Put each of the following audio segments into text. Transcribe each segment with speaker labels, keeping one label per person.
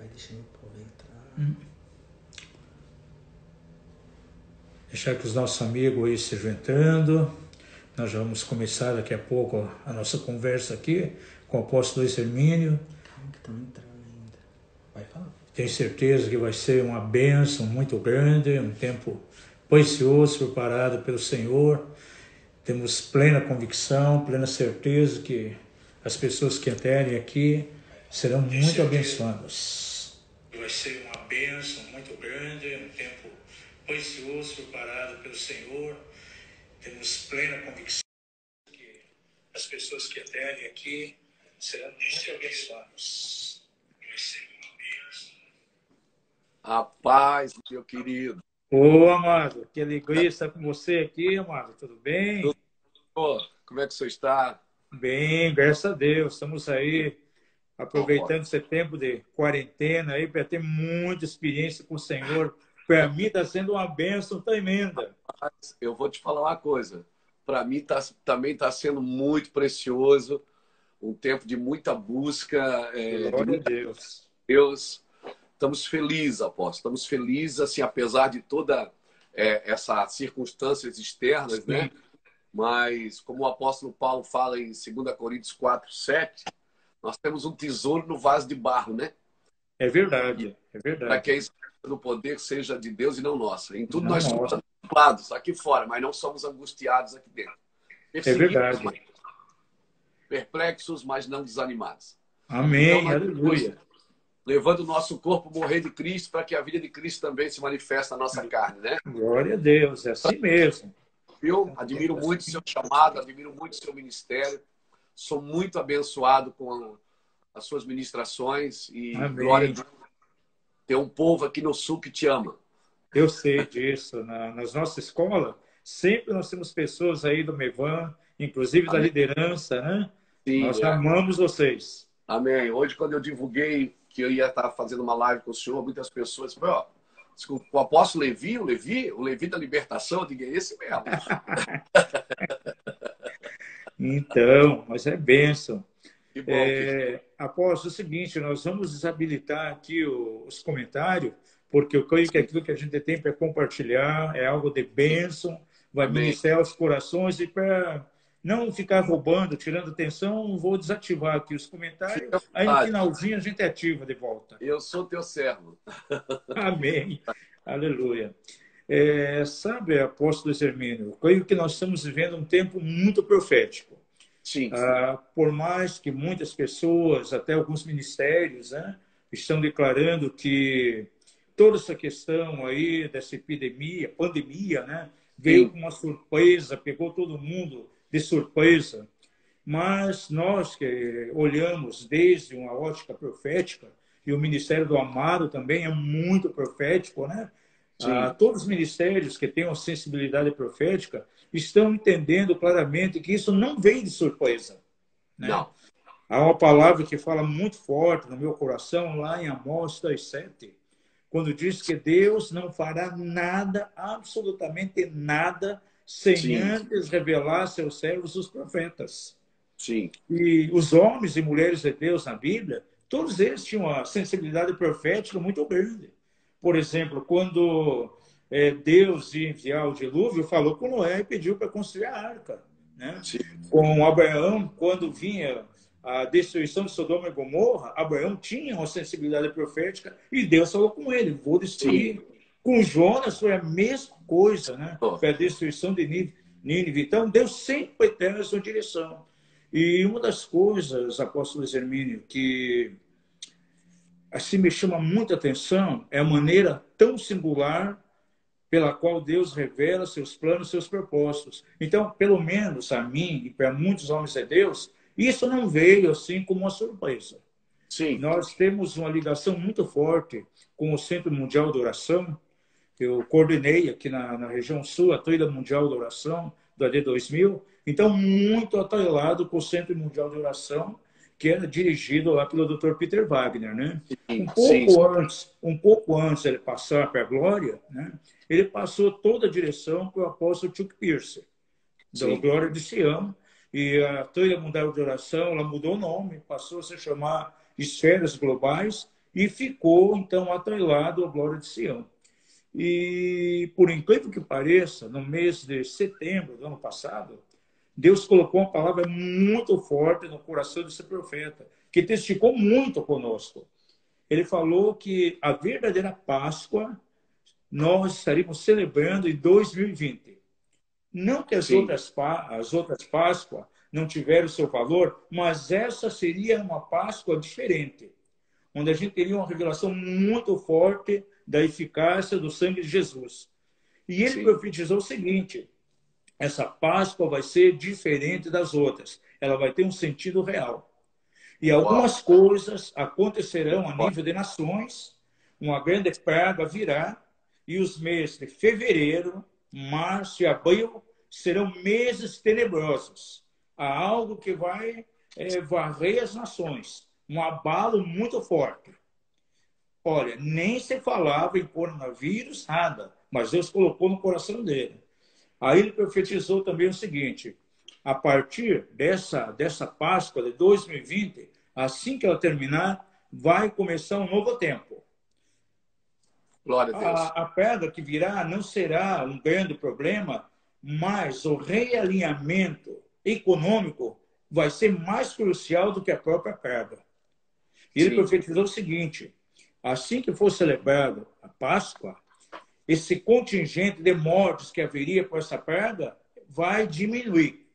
Speaker 1: Vai deixando o povo entrar.
Speaker 2: Deixar que os nossos amigos aí estejam entrando. Nós já vamos começar daqui a pouco a nossa conversa aqui com o apóstolo Luiz Hermínio.
Speaker 1: Calma que estão entrando ainda. Vai falar.
Speaker 2: Tenho certeza que vai ser uma bênção muito grande, um tempo precioso preparado pelo Senhor. Temos plena convicção, plena certeza que as pessoas que entrarem aqui serão muito abençoadas. Vai ser uma bênção muito grande, um tempo precioso preparado pelo Senhor. Temos plena convicção que as pessoas que entrarem aqui serão muito abençoadas. Vai ser uma bênção.
Speaker 3: A paz, meu querido.
Speaker 2: Ô, amado, que alegria estar com você aqui, amado. Tudo bem?
Speaker 3: Como é que você está?
Speaker 2: Bem, graças a Deus. Estamos aí aproveitando esse tempo de quarentena aí para ter muita experiência com o Senhor. Para mim está sendo uma bênção tremenda.
Speaker 3: Eu vou te falar uma coisa. Para mim também está sendo muito precioso. Um tempo de muita busca.
Speaker 2: Glória a Deus.
Speaker 3: Deus. Estamos felizes, apóstolo. Estamos felizes, assim, apesar de toda essas circunstâncias externas,
Speaker 2: Sim.
Speaker 3: né? Mas, como o apóstolo Paulo fala em 2 Coríntios 4:7, nós temos um tesouro no vaso de barro, né?
Speaker 2: É verdade, é
Speaker 3: Para
Speaker 2: verdade.
Speaker 3: que a experiência do poder seja de Deus e não nossa. Em tudo
Speaker 2: Não
Speaker 3: nós somos
Speaker 2: nossa.
Speaker 3: angustiados aqui fora, mas não somos angustiados aqui dentro.
Speaker 2: É
Speaker 3: Perseguidos,
Speaker 2: verdade.
Speaker 3: mas perplexos, mas não desanimados.
Speaker 2: Amém,
Speaker 3: Então,
Speaker 2: aleluia.
Speaker 3: levando o nosso corpo a morrer de Cristo para que a vida de Cristo também se manifeste na nossa carne, né?
Speaker 2: Glória a Deus, é assim mesmo.
Speaker 3: Eu admiro muito o seu chamado, admiro muito o seu ministério. Sou muito abençoado com as suas ministrações e
Speaker 2: Amém.
Speaker 3: glória a Deus. Tem um povo aqui no Sul que te ama.
Speaker 2: Eu sei disso. Nas nossas escolas, sempre nós temos pessoas aí do Mevan, inclusive da
Speaker 3: Amém.
Speaker 2: liderança, né?
Speaker 3: Sim,
Speaker 2: Nós amamos vocês.
Speaker 3: Amém. Hoje, quando eu divulguei que eu ia estar fazendo uma live com o senhor, muitas pessoas falaram, ó, desculpa, o apóstolo Levi, o Levi da libertação, eu digo, é esse mesmo.
Speaker 2: Então, mas é bênção.
Speaker 3: Que bom.
Speaker 2: Após o seguinte, nós vamos desabilitar aqui os comentários, porque eu creio que aquilo que a gente tem para compartilhar é algo de bênção, vai
Speaker 3: Amém.
Speaker 2: ministrar os corações, e para não ficar roubando, tirando atenção, vou desativar aqui os comentários, aí no finalzinho a gente ativa de volta.
Speaker 3: Eu sou teu servo.
Speaker 2: Amém. Aleluia. Sabe, apóstolo Hermínio, eu creio que nós estamos vivendo um tempo muito profético.
Speaker 3: Sim.
Speaker 2: Por mais que muitas pessoas, até alguns ministérios, né, estão declarando que toda essa questão aí dessa epidemia, pandemia, né, veio com uma surpresa, pegou todo mundo de surpresa. Mas nós que olhamos desde uma ótica profética, e o ministério do Amado também é muito profético, né? Todos os ministérios que têm uma sensibilidade profética estão entendendo claramente que isso não vem de surpresa, né?
Speaker 3: Não.
Speaker 2: Há uma palavra que fala muito forte no meu coração, lá em Amós 2:7, quando diz que Deus não fará nada, absolutamente nada, sem antes revelar a seus servos os profetas.
Speaker 3: Sim.
Speaker 2: E os homens e mulheres de Deus na Bíblia, todos eles tinham uma sensibilidade profética muito grande. Por exemplo, quando Deus ia enviar o dilúvio, falou com Noé e pediu para construir a arca, né? Com Abraão, quando vinha a destruição de Sodoma e Gomorra, Abraão tinha uma sensibilidade profética e Deus falou com ele, vou destruir.
Speaker 3: Sim.
Speaker 2: Com Jonas foi a mesma coisa, né? Foi a destruição de Nínive. Então, Deus sempre tem essa direção. E uma das coisas, apóstolo Hermínio, que assim me chama muita atenção é a maneira tão singular pela qual Deus revela seus planos, seus propósitos. Então, pelo menos a mim e para muitos homens de Deus, isso não veio assim como uma surpresa.
Speaker 3: Sim.
Speaker 2: Nós temos uma ligação muito forte com o Centro Mundial de Oração. Eu coordenei aqui na região sul a Trilha Mundial de Oração do AD 2000. Então, muito atrelado com o Centro Mundial de Oração, que era dirigido lá pelo Dr. Peter Wagner, né? Um pouco antes de ele passar para a Glória, né? Ele passou toda a direção para o apóstolo Chuck Pierce, da Glória de Sião. E a Trilha Mundial de Oração, ela mudou o nome, passou a se chamar Esferas Globais, e ficou, então, atrelado à glória de Sião. E, por incrível que pareça, no mês de setembro do ano passado, Deus colocou uma palavra muito forte no coração desse profeta, que testificou muito conosco. Ele falou que a verdadeira Páscoa nós estaríamos celebrando em 2020. Não que as outras Páscoas não tiveram o seu valor, mas essa seria uma Páscoa diferente, onde a gente teria uma revelação muito forte da eficácia do sangue de Jesus. E ele profetizou o seguinte: essa Páscoa vai ser diferente das outras. Ela vai ter um sentido real. E algumas coisas acontecerão a nível de nações, uma grande praga virá, e os meses de fevereiro, março e abril serão meses tenebrosos. Há algo que vai varrer as nações, um abalo muito forte. Olha, nem se falava em coronavírus, nada, mas Deus colocou no coração dele. Aí ele profetizou também o seguinte: a partir dessa Páscoa de 2020, assim que ela terminar, vai começar um novo tempo.
Speaker 3: Glória a Deus.
Speaker 2: A pedra que virá não será um grande problema, mas o realinhamento econômico vai ser mais crucial do que a própria pedra. Ele profetizou o seguinte: assim que for celebrado a Páscoa, esse contingente de mortes que haveria por essa praga vai diminuir,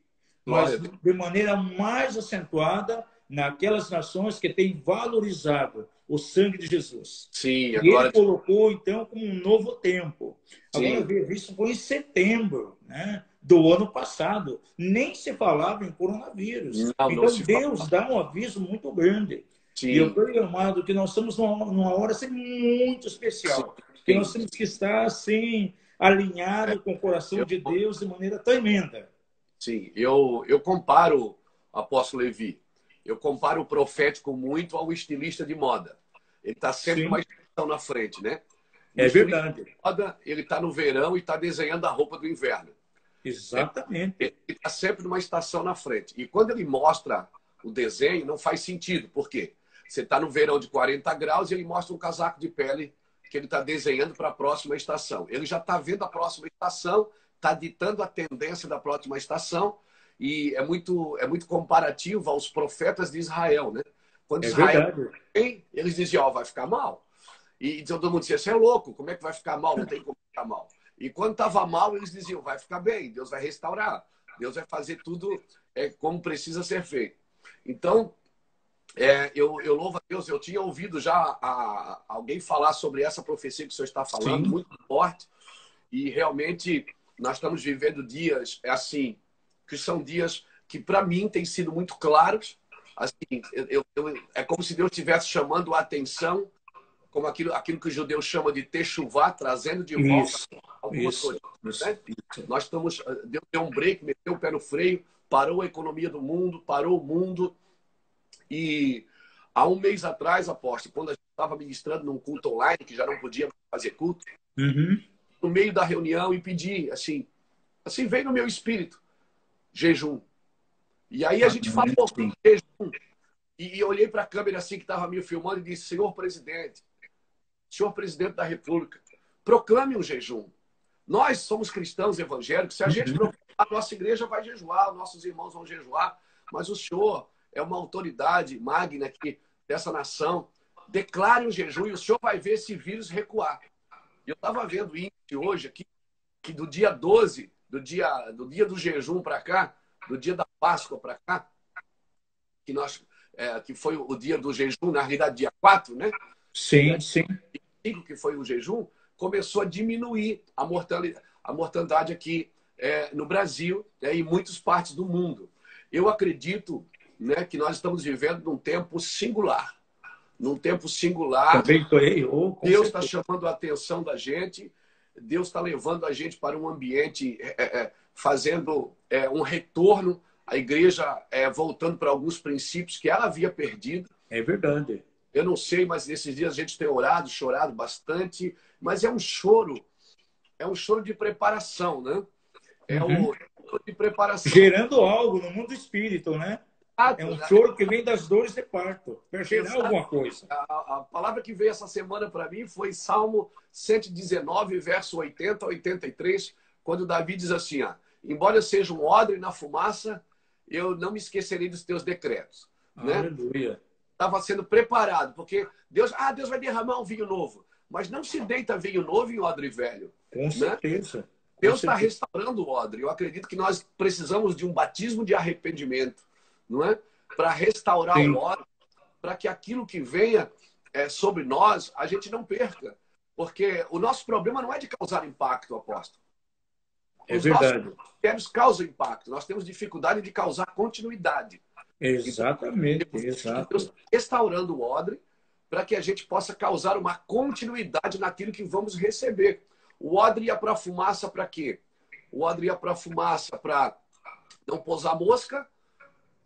Speaker 2: mas de maneira mais acentuada naquelas nações que têm valorizado o sangue de Jesus.
Speaker 3: Sim,
Speaker 2: e ele colocou, então, como um novo tempo. Agora, isso foi em setembro, né, do ano passado. Nem se falava em coronavírus. Então, Deus dá um aviso muito grande.
Speaker 3: Sim.
Speaker 2: E eu creio, amado, que nós estamos numa hora assim, muito especial. Que nós temos que estar assim, alinhado com o coração de Deus de maneira tremenda.
Speaker 3: Sim, eu comparo, apóstolo Levi, eu comparo o profético muito ao estilista de moda. Ele está sempre uma estação na frente, né?
Speaker 2: É verdade.
Speaker 3: De moda, ele está no verão e está desenhando a roupa do inverno.
Speaker 2: Exatamente.
Speaker 3: Ele está sempre numa estação na frente. E quando ele mostra o desenho, não faz sentido. Por quê? Você está no verão de 40 graus e ele mostra um casaco de pele que ele está desenhando para a próxima estação. Ele já está vendo a próxima estação, está ditando a tendência da próxima estação, e é muito comparativo aos profetas de Israel, né? Quando Israel vem, eles diziam, vai ficar mal. E todo mundo dizia, você é louco, como é que vai ficar mal? Não tem como ficar mal. E quando estava mal, eles diziam, vai ficar bem, Deus vai restaurar, Deus vai fazer tudo como precisa ser feito. Então, eu louvo a Deus, eu tinha ouvido já alguém falar sobre essa profecia que o senhor está falando, muito forte, e realmente nós estamos vivendo dias assim, que são dias que para mim têm sido muito claros. Assim, é como se Deus estivesse chamando a atenção, como aquilo que os judeus chamam de techuvá, trazendo de volta algumas coisas. Né? Nós estamos, Deus deu um break, meteu o pé no freio, parou a economia do mundo, parou o mundo. E há um mês atrás, apóstolo, quando a gente estava ministrando num culto online, que já não podia fazer culto, no meio da reunião, e pedi, assim veio no meu espírito, jejum. E aí a gente falou jejum. E eu olhei para a câmera assim que estava me filmando e disse, senhor presidente da República, proclame um jejum. Nós somos cristãos evangélicos, se a gente proclamar, a nossa igreja vai jejuar, nossos irmãos vão jejuar, mas o senhor é uma autoridade magna aqui dessa nação. Declare um jejum e o senhor vai ver esse vírus recuar. Eu estava vendo o índice hoje aqui, que do dia 12, do dia do jejum para cá, do dia da Páscoa para cá, que foi o dia do jejum, na realidade, dia 4, né?
Speaker 2: Sim.
Speaker 3: Que foi o jejum, começou a diminuir a mortandade aqui no Brasil e em muitas partes do mundo. Eu acredito, né, que nós estamos vivendo num tempo singular. Num tempo singular.
Speaker 2: Também
Speaker 3: Deus está chamando a atenção da gente. Deus está levando a gente para um ambiente, fazendo um retorno, a igreja voltando para alguns princípios que ela havia perdido.
Speaker 2: É verdade.
Speaker 3: Eu não sei, mas nesses dias a gente tem orado, chorado bastante, mas é um choro de preparação, né? Um choro de preparação.
Speaker 2: Gerando algo no mundo do espírito, né? É um choro que vem das dores de parto, para gerar alguma coisa.
Speaker 3: A palavra que veio essa semana para mim foi Salmo 119, verso 80 a 83, quando Davi diz assim, ó, embora eu seja um odre na fumaça, eu não me esquecerei dos teus decretos. Né?
Speaker 2: Aleluia.
Speaker 3: Estava sendo preparado, porque Deus vai derramar um vinho novo. Mas não se deita vinho novo em odre velho.
Speaker 2: Com
Speaker 3: né?
Speaker 2: certeza.
Speaker 3: Deus está restaurando o odre. Eu acredito que nós precisamos de um batismo de arrependimento, não é? Para restaurar
Speaker 2: Sim.
Speaker 3: o odre, para que aquilo que venha sobre nós, a gente não perca. Porque o nosso problema não é de causar impacto, apóstolo.
Speaker 2: É
Speaker 3: Os
Speaker 2: verdade.
Speaker 3: nossos ministérios causam impacto. Nós temos dificuldade de causar continuidade.
Speaker 2: Exatamente,
Speaker 3: Então,
Speaker 2: exato.
Speaker 3: Deus está restaurando o odre para que a gente possa causar uma continuidade naquilo que vamos receber. O odre ia para a fumaça para quê? O odre ia para a fumaça para não pousar mosca,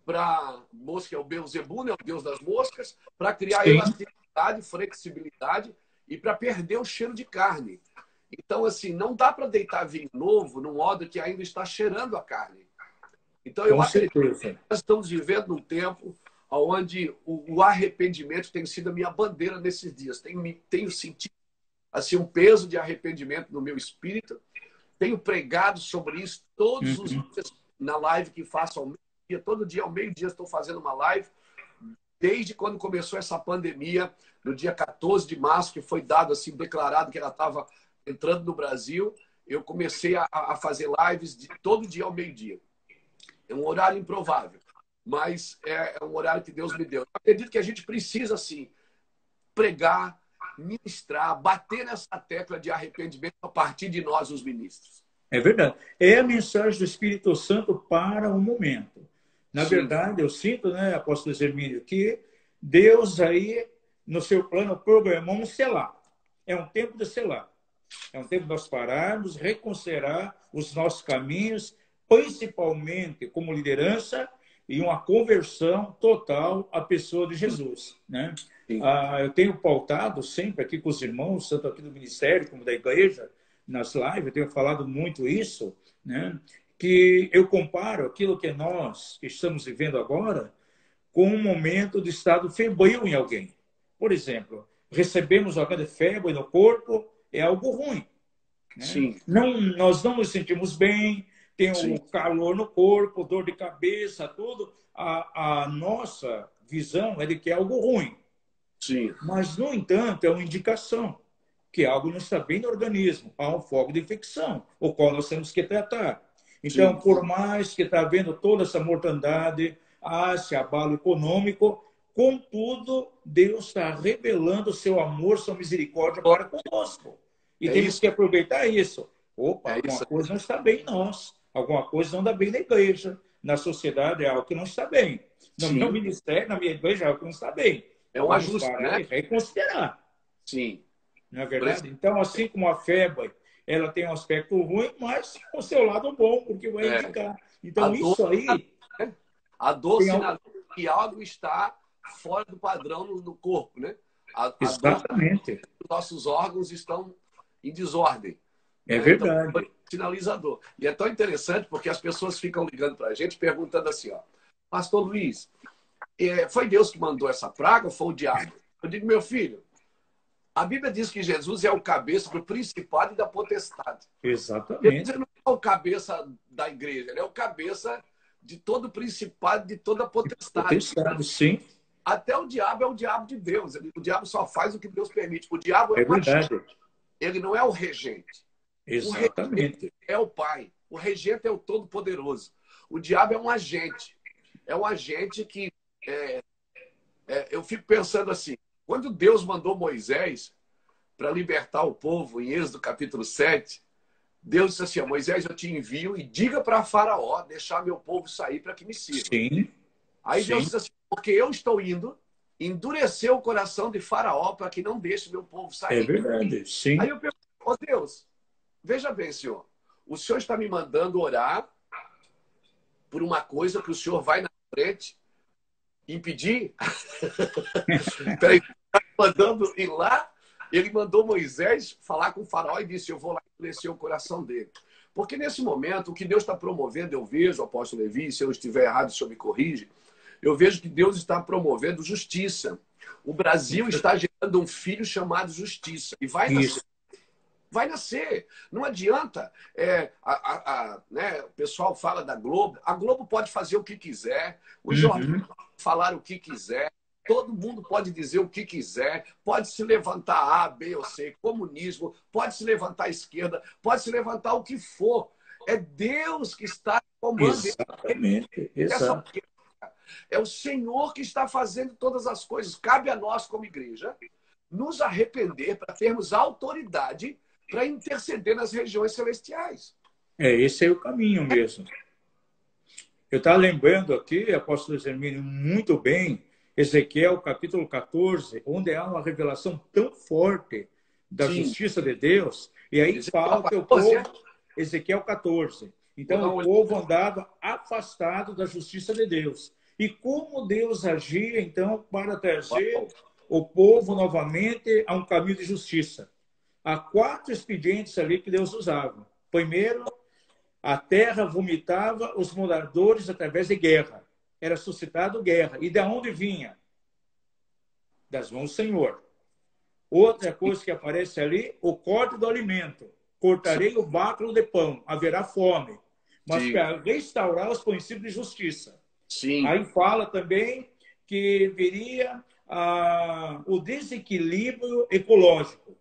Speaker 3: para mosca é o Beelzebub, né? O deus das moscas, para criar
Speaker 2: Sim.
Speaker 3: elasticidade, flexibilidade e para perder o cheiro de carne. Então, assim, não dá para deitar vinho novo num odre que ainda está cheirando a carne. Então, eu
Speaker 2: Com
Speaker 3: acredito
Speaker 2: certeza.
Speaker 3: que nós estamos vivendo num tempo onde o arrependimento tem sido a minha bandeira nesses dias. Tenho sentido assim, um peso de arrependimento no meu espírito. Tenho pregado sobre isso todos os dias na live que faço ao meio-dia. Todo dia ao meio-dia estou fazendo uma live. Desde quando começou essa pandemia, no dia 14 de março, que foi dado assim, declarado que ela estava entrando no Brasil, eu comecei a fazer lives de todo dia ao meio-dia. É um horário improvável, mas é um horário que Deus me deu. Eu acredito que a gente precisa, assim, pregar, ministrar, bater nessa tecla de arrependimento a partir de nós, os ministros.
Speaker 2: É verdade. É a mensagem do Espírito Santo para o momento. Na
Speaker 3: Sim.
Speaker 2: verdade, eu sinto, né, apóstolo Hermínio, que Deus aí, no seu plano, programou um selar. É um tempo de selar. É um tempo de nós pararmos, reconsiderar os nossos caminhos, principalmente como liderança e uma conversão total à pessoa de Jesus. Né? Eu tenho pautado sempre aqui com os irmãos, tanto aqui do ministério como da igreja, nas lives, eu tenho falado muito isso, né? Que eu comparo aquilo que nós estamos vivendo agora com um momento de estado febril em alguém. Por exemplo, recebemos alguém de febre no corpo, é algo ruim. Né?
Speaker 3: Sim.
Speaker 2: Nós não nos sentimos bem, tem o calor no corpo, dor de cabeça, tudo. A nossa visão é de que é algo ruim.
Speaker 3: Sim.
Speaker 2: Mas, no entanto, é uma indicação que algo não está bem no organismo. Há um foco de infecção, o qual nós temos que tratar. Então,
Speaker 3: Sim.
Speaker 2: por mais que está havendo toda essa mortandade, esse abalo econômico, contudo, Deus está revelando seu amor, sua misericórdia para conosco. E temos que aproveitar isso. Opa, alguma coisa não está bem em nós. Alguma coisa não está bem na igreja. Na sociedade é algo que não está bem. No meu ministério, na minha igreja, é algo que não está bem.
Speaker 3: É um ajuste, né?
Speaker 2: E reconsiderar.
Speaker 3: Sim.
Speaker 2: Não é verdade? Então, assim como a febre, ela tem um aspecto ruim, mas o seu lado bom, porque vai indicar. Então, isso aí...
Speaker 3: A dor sinaliza que algo está fora do padrão no corpo, né?
Speaker 2: Exatamente.
Speaker 3: Os nossos órgãos estão em desordem.
Speaker 2: É verdade.
Speaker 3: Então, sinalizador. E é tão interessante porque as pessoas ficam ligando para a gente perguntando assim, ó, Pastor Luiz, foi Deus que mandou essa praga ou foi o diabo? Eu digo, meu filho, a Bíblia diz que Jesus é o cabeça do principado e da potestade.
Speaker 2: Exatamente.
Speaker 3: Ele não é o cabeça da igreja, ele é o cabeça de todo o principado, de toda a potestade.
Speaker 2: Potestade, sim.
Speaker 3: Até o diabo é o diabo de Deus. O diabo só faz o que Deus permite. O diabo é
Speaker 2: verdade.
Speaker 3: Ele não é o regente.
Speaker 2: Exatamente.
Speaker 3: O regente é o pai. O regente é o todo-poderoso. O diabo é um agente. É um agente que... eu fico pensando assim, quando Deus mandou Moisés para libertar o povo, em Êxodo capítulo 7, Deus disse assim, Moisés, eu te envio e diga para Faraó deixar meu povo sair para que me sirva.
Speaker 2: Sim.
Speaker 3: Aí Deus disse assim, porque eu estou indo endurecer o coração de Faraó para que não deixe meu povo sair.
Speaker 2: É verdade, sim.
Speaker 3: Aí eu pergunto, Deus, veja bem, Senhor, o Senhor está me mandando orar por uma coisa que o Senhor vai na frente impedir? Peraí, está mandando ir lá? Ele mandou Moisés falar com o faraó e disse, eu vou lá endurecer o coração dele. Porque nesse momento, o que Deus está promovendo, eu vejo, apóstolo Levi, se eu estiver errado, o senhor me corrige, eu vejo que Deus está promovendo justiça. O Brasil está gerando um filho chamado Justiça. E vai nascer.
Speaker 2: Isso.
Speaker 3: Vai nascer. Não adianta. Né, o pessoal fala da Globo. A Globo pode fazer o que quiser. Os jornais podem falar o que quiser. Todo mundo pode dizer o que quiser. Pode se levantar A, B ou C. Comunismo. Pode se levantar a esquerda. Pode se levantar o que for. É Deus que está comandando.
Speaker 2: Exatamente. Exato.
Speaker 3: É o Senhor que está fazendo todas as coisas. Cabe a nós, como igreja, nos arrepender para termos autoridade para interceder nas regiões celestiais.
Speaker 2: Esse é o caminho mesmo. Eu estava lembrando aqui, apóstolo Hermínio, muito bem, Ezequiel capítulo 14, onde há uma revelação tão forte da justiça de Deus, e aí fala que o povo... Ezequiel 14. Então, o povo andava afastado da justiça de Deus. E como Deus agia, então, para trazer o povo novamente a um caminho de justiça? Há 4 expedientes ali que Deus usava. Primeiro, a terra vomitava os moradores através de guerra. Era suscitado guerra. E de onde vinha? Das mãos do Senhor. Outra coisa que aparece ali, o corte do alimento. Cortarei o báculo de pão, haverá fome. Mas para restaurar os princípios de justiça.
Speaker 3: Sim.
Speaker 2: Aí fala também que viria o desequilíbrio ecológico.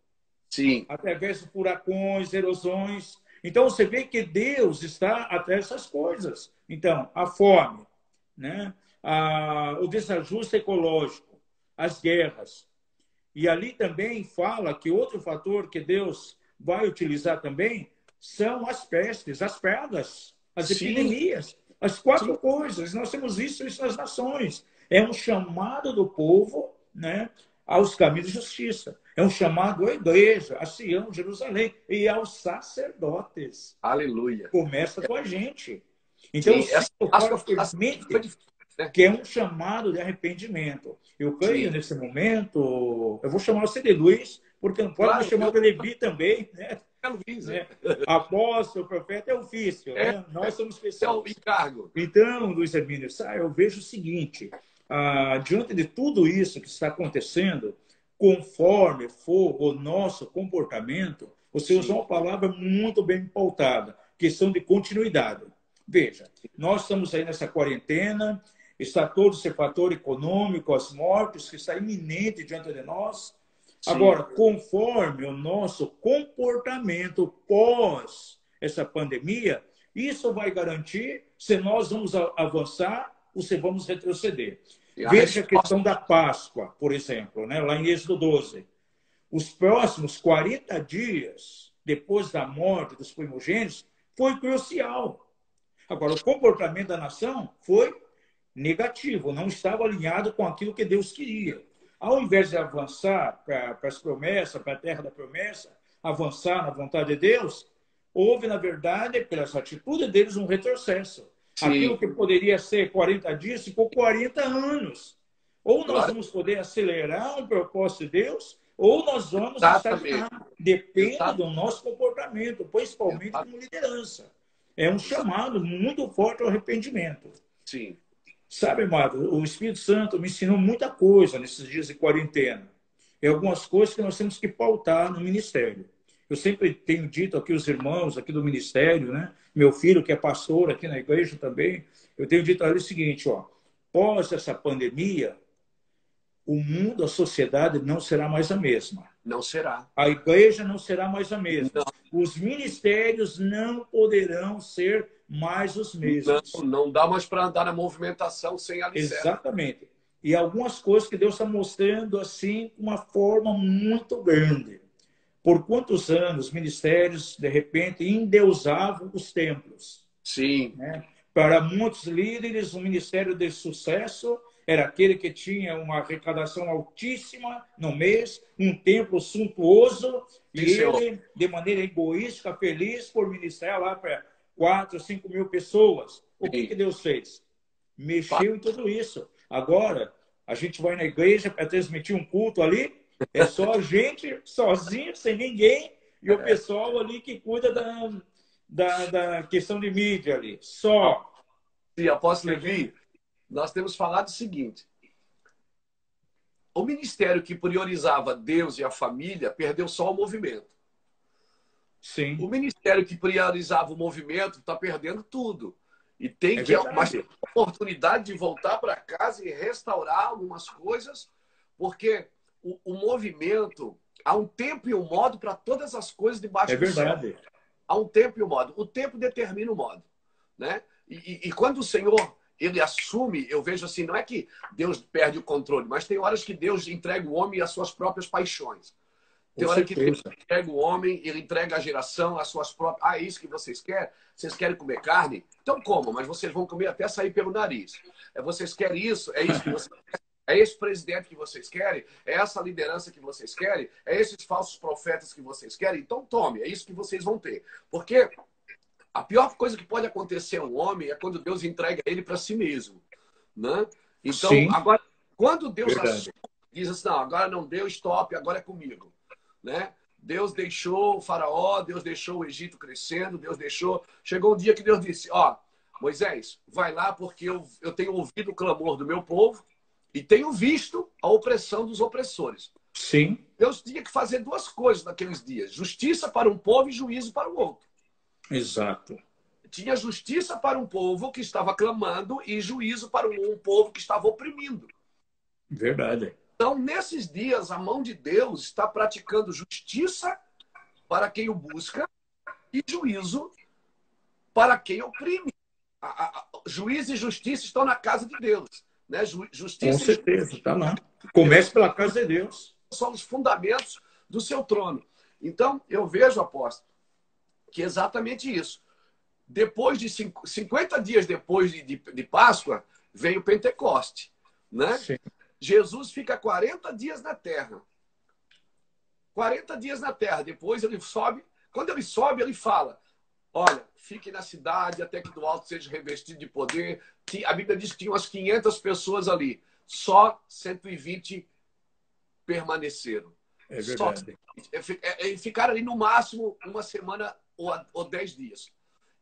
Speaker 3: Sim.
Speaker 2: Através de furacões, erosões. Então, você vê que Deus está atrás dessas coisas. Então, a fome, né? O desajuste ecológico, as guerras. E ali também fala que outro fator que Deus vai utilizar também são as pestes, as pragas, as epidemias. As 4 coisas. Nós temos visto isso nas nações. É um chamado do povo, né, aos caminhos de justiça. É um chamado à igreja, a Sião, Jerusalém, e aos sacerdotes.
Speaker 3: Aleluia.
Speaker 2: Começa com a gente. Então, que é um chamado de arrependimento. Eu creio nesse momento, eu vou chamar você de Luiz, porque não pode me chamar de Levi também, né?
Speaker 3: Né?
Speaker 2: Apóstolo, profeta é ofício, né? Nós somos pessoas.
Speaker 3: É o encargo.
Speaker 2: Então, Luiz Hermínio, eu vejo o seguinte, diante de tudo isso que está acontecendo, conforme for o nosso comportamento, você usou uma palavra muito bem pautada, questão de continuidade. Veja, nós estamos aí nessa quarentena, está todo esse fator econômico, as mortes, que está iminente diante de nós. Agora, conforme o nosso comportamento pós essa pandemia, isso vai garantir se nós vamos avançar ou se vamos retroceder. Veja a questão da Páscoa, por exemplo, né? Lá em Êxodo 12. Os próximos 40 dias depois da morte dos primogênitos foi crucial. Agora, o comportamento da nação foi negativo, não estava alinhado com aquilo que Deus queria. Ao invés de avançar para as promessas, para a terra da promessa, avançar na vontade de Deus, houve, na verdade, pelas atitudes deles, um retrocesso. Aquilo que poderia ser 40 dias ficou 40 anos. Ou nós vamos poder acelerar um propósito de Deus, ou nós vamos estagnar. Depende do nosso comportamento, principalmente como liderança. É um chamado muito forte ao arrependimento.
Speaker 3: Sim.
Speaker 2: Sabe, amado, o Espírito Santo me ensinou muita coisa nesses dias de quarentena. E algumas coisas que nós temos que pautar no ministério. Eu sempre tenho dito aqui aos irmãos aqui do ministério, né? Meu filho, que é pastor aqui na igreja também, eu tenho dito a ele o seguinte, pós essa pandemia, o mundo, a sociedade não será mais a mesma.
Speaker 3: Não será.
Speaker 2: A igreja não será mais a mesma. Não. Os ministérios não poderão ser mais os mesmos.
Speaker 3: Não dá mais para andar na movimentação sem alicerce.
Speaker 2: Exatamente. E algumas coisas que Deus está mostrando assim, de uma forma muito grande. Por quantos anos ministérios, de repente, endeusavam os templos?
Speaker 3: Sim.
Speaker 2: Né? Para muitos líderes, o ministério de sucesso era aquele que tinha uma arrecadação altíssima no mês, um templo suntuoso, e ele, de maneira egoísta, feliz por ministrar lá para 4, 5 mil pessoas. O que Deus fez? Mexeu em tudo isso. Agora, a gente vai na igreja para transmitir um culto ali, é só a gente sozinho, sem ninguém, e o pessoal ali que cuida da questão de mídia ali. Só.
Speaker 3: E apóstolo Levi, nós temos falado o seguinte: o ministério que priorizava Deus e a família perdeu só o movimento.
Speaker 2: Sim.
Speaker 3: O ministério que priorizava o movimento está perdendo tudo. E tem que mas tem a oportunidade de voltar para casa e restaurar algumas coisas, porque o movimento, há um tempo e um modo para todas as coisas debaixo do céu. Há um tempo e um modo. O tempo determina o modo, né? E quando o Senhor ele assume, eu vejo assim, não é que Deus perde o controle, mas tem horas que Deus entrega o homem às suas próprias paixões. Tem hora que Deus entrega o homem, ele entrega a geração às suas próprias... Ah, é isso que vocês querem? Vocês querem comer carne? Então comam, mas vocês vão comer até sair pelo nariz. Vocês querem isso? É isso que vocês querem? É esse presidente que vocês querem? É essa liderança que vocês querem? É esses falsos profetas que vocês querem? Então tome, é isso que vocês vão ter. Porque a pior coisa que pode acontecer a um homem é quando Deus entrega ele para si mesmo, né? Então, agora, quando Deus diz assim, não, agora não deu, stop, agora é comigo, né? Deus deixou o faraó, Deus deixou o Egito crescendo, Deus deixou... Chegou um dia que Deus disse, ó, Moisés, vai lá porque eu tenho ouvido o clamor do meu povo e tenho visto a opressão dos opressores.
Speaker 2: Sim.
Speaker 3: Deus tinha que fazer duas coisas naqueles dias. Justiça para um povo e juízo para o outro.
Speaker 2: Exato.
Speaker 3: Tinha justiça para um povo que estava clamando e juízo para um povo que estava oprimindo.
Speaker 2: Verdade.
Speaker 3: Então, nesses dias, a mão de Deus está praticando justiça para quem o busca e juízo para quem oprime. Juízo e justiça estão na casa de Deus, né? Justiça
Speaker 2: com certeza, está lá. Comece pela casa de Deus.
Speaker 3: São os fundamentos do seu trono. Então, eu vejo, apóstolo, que é exatamente isso. Depois de 50 dias depois de Páscoa, vem o Pentecoste, né?
Speaker 2: Sim.
Speaker 3: Jesus fica 40 dias na terra. 40 dias na terra. Depois ele sobe. Quando ele sobe, ele fala, olha, fique na cidade até que do alto seja revestido de poder. A Bíblia diz que tinha umas 500 pessoas ali. Só 120 permaneceram.
Speaker 2: É verdade.
Speaker 3: Ficaram ali no máximo uma semana ou 10 dias.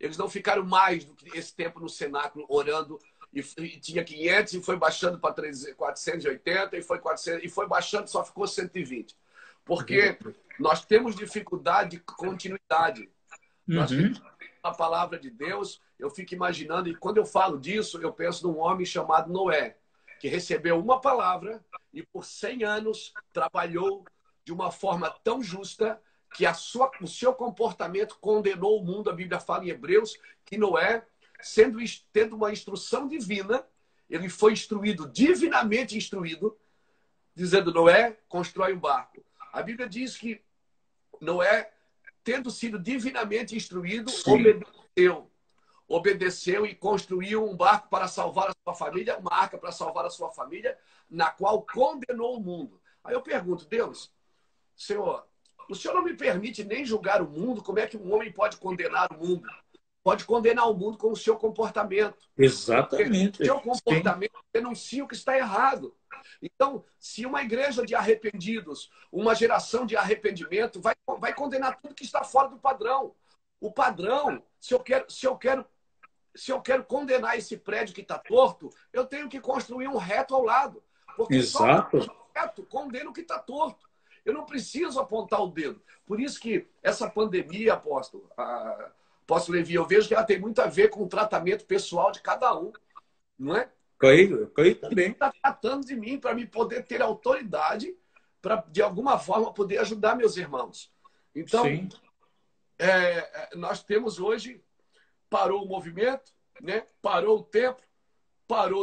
Speaker 3: Eles não ficaram mais do que esse tempo no cenáculo orando. E tinha 500 e foi baixando para 480 e foi 400 e foi baixando, só ficou 120. Porque nós temos dificuldade de continuidade. Nós temos a palavra de Deus, eu fico imaginando, e quando eu falo disso, eu penso num homem chamado Noé, que recebeu uma palavra e por 100 anos trabalhou de uma forma tão justa que o seu comportamento condenou o mundo. A Bíblia fala em Hebreus que Noé, tendo uma instrução divina, ele foi instruído, divinamente instruído, dizendo, Noé, constrói um barco. A Bíblia diz que Noé, tendo sido divinamente instruído, obedeceu e construiu um barco para salvar a sua família, uma arca para salvar a sua família, na qual condenou o mundo. Aí eu pergunto, Deus, Senhor, o Senhor não me permite nem julgar o mundo, como é que um homem pode condenar o mundo? Pode condenar o mundo com o seu comportamento.
Speaker 2: Exatamente.
Speaker 3: O seu comportamento denuncia o que está errado. Então, se uma igreja de arrependidos, uma geração de arrependimento, vai condenar tudo que está fora do padrão. O padrão, se eu quero condenar esse prédio que está torto, eu tenho que construir um reto ao lado. Porque
Speaker 2: exato.
Speaker 3: Só o reto condena o que está torto. Eu não preciso apontar o dedo. Por isso que essa pandemia, apóstolo Levi, eu vejo que ela tem muito a ver com o tratamento pessoal de cada um, não é?
Speaker 2: Eu creio também.
Speaker 3: Está tratando de mim para me poder ter autoridade para, de alguma forma, poder ajudar meus irmãos. Então, nós temos hoje, parou o movimento, né? Parou o tempo,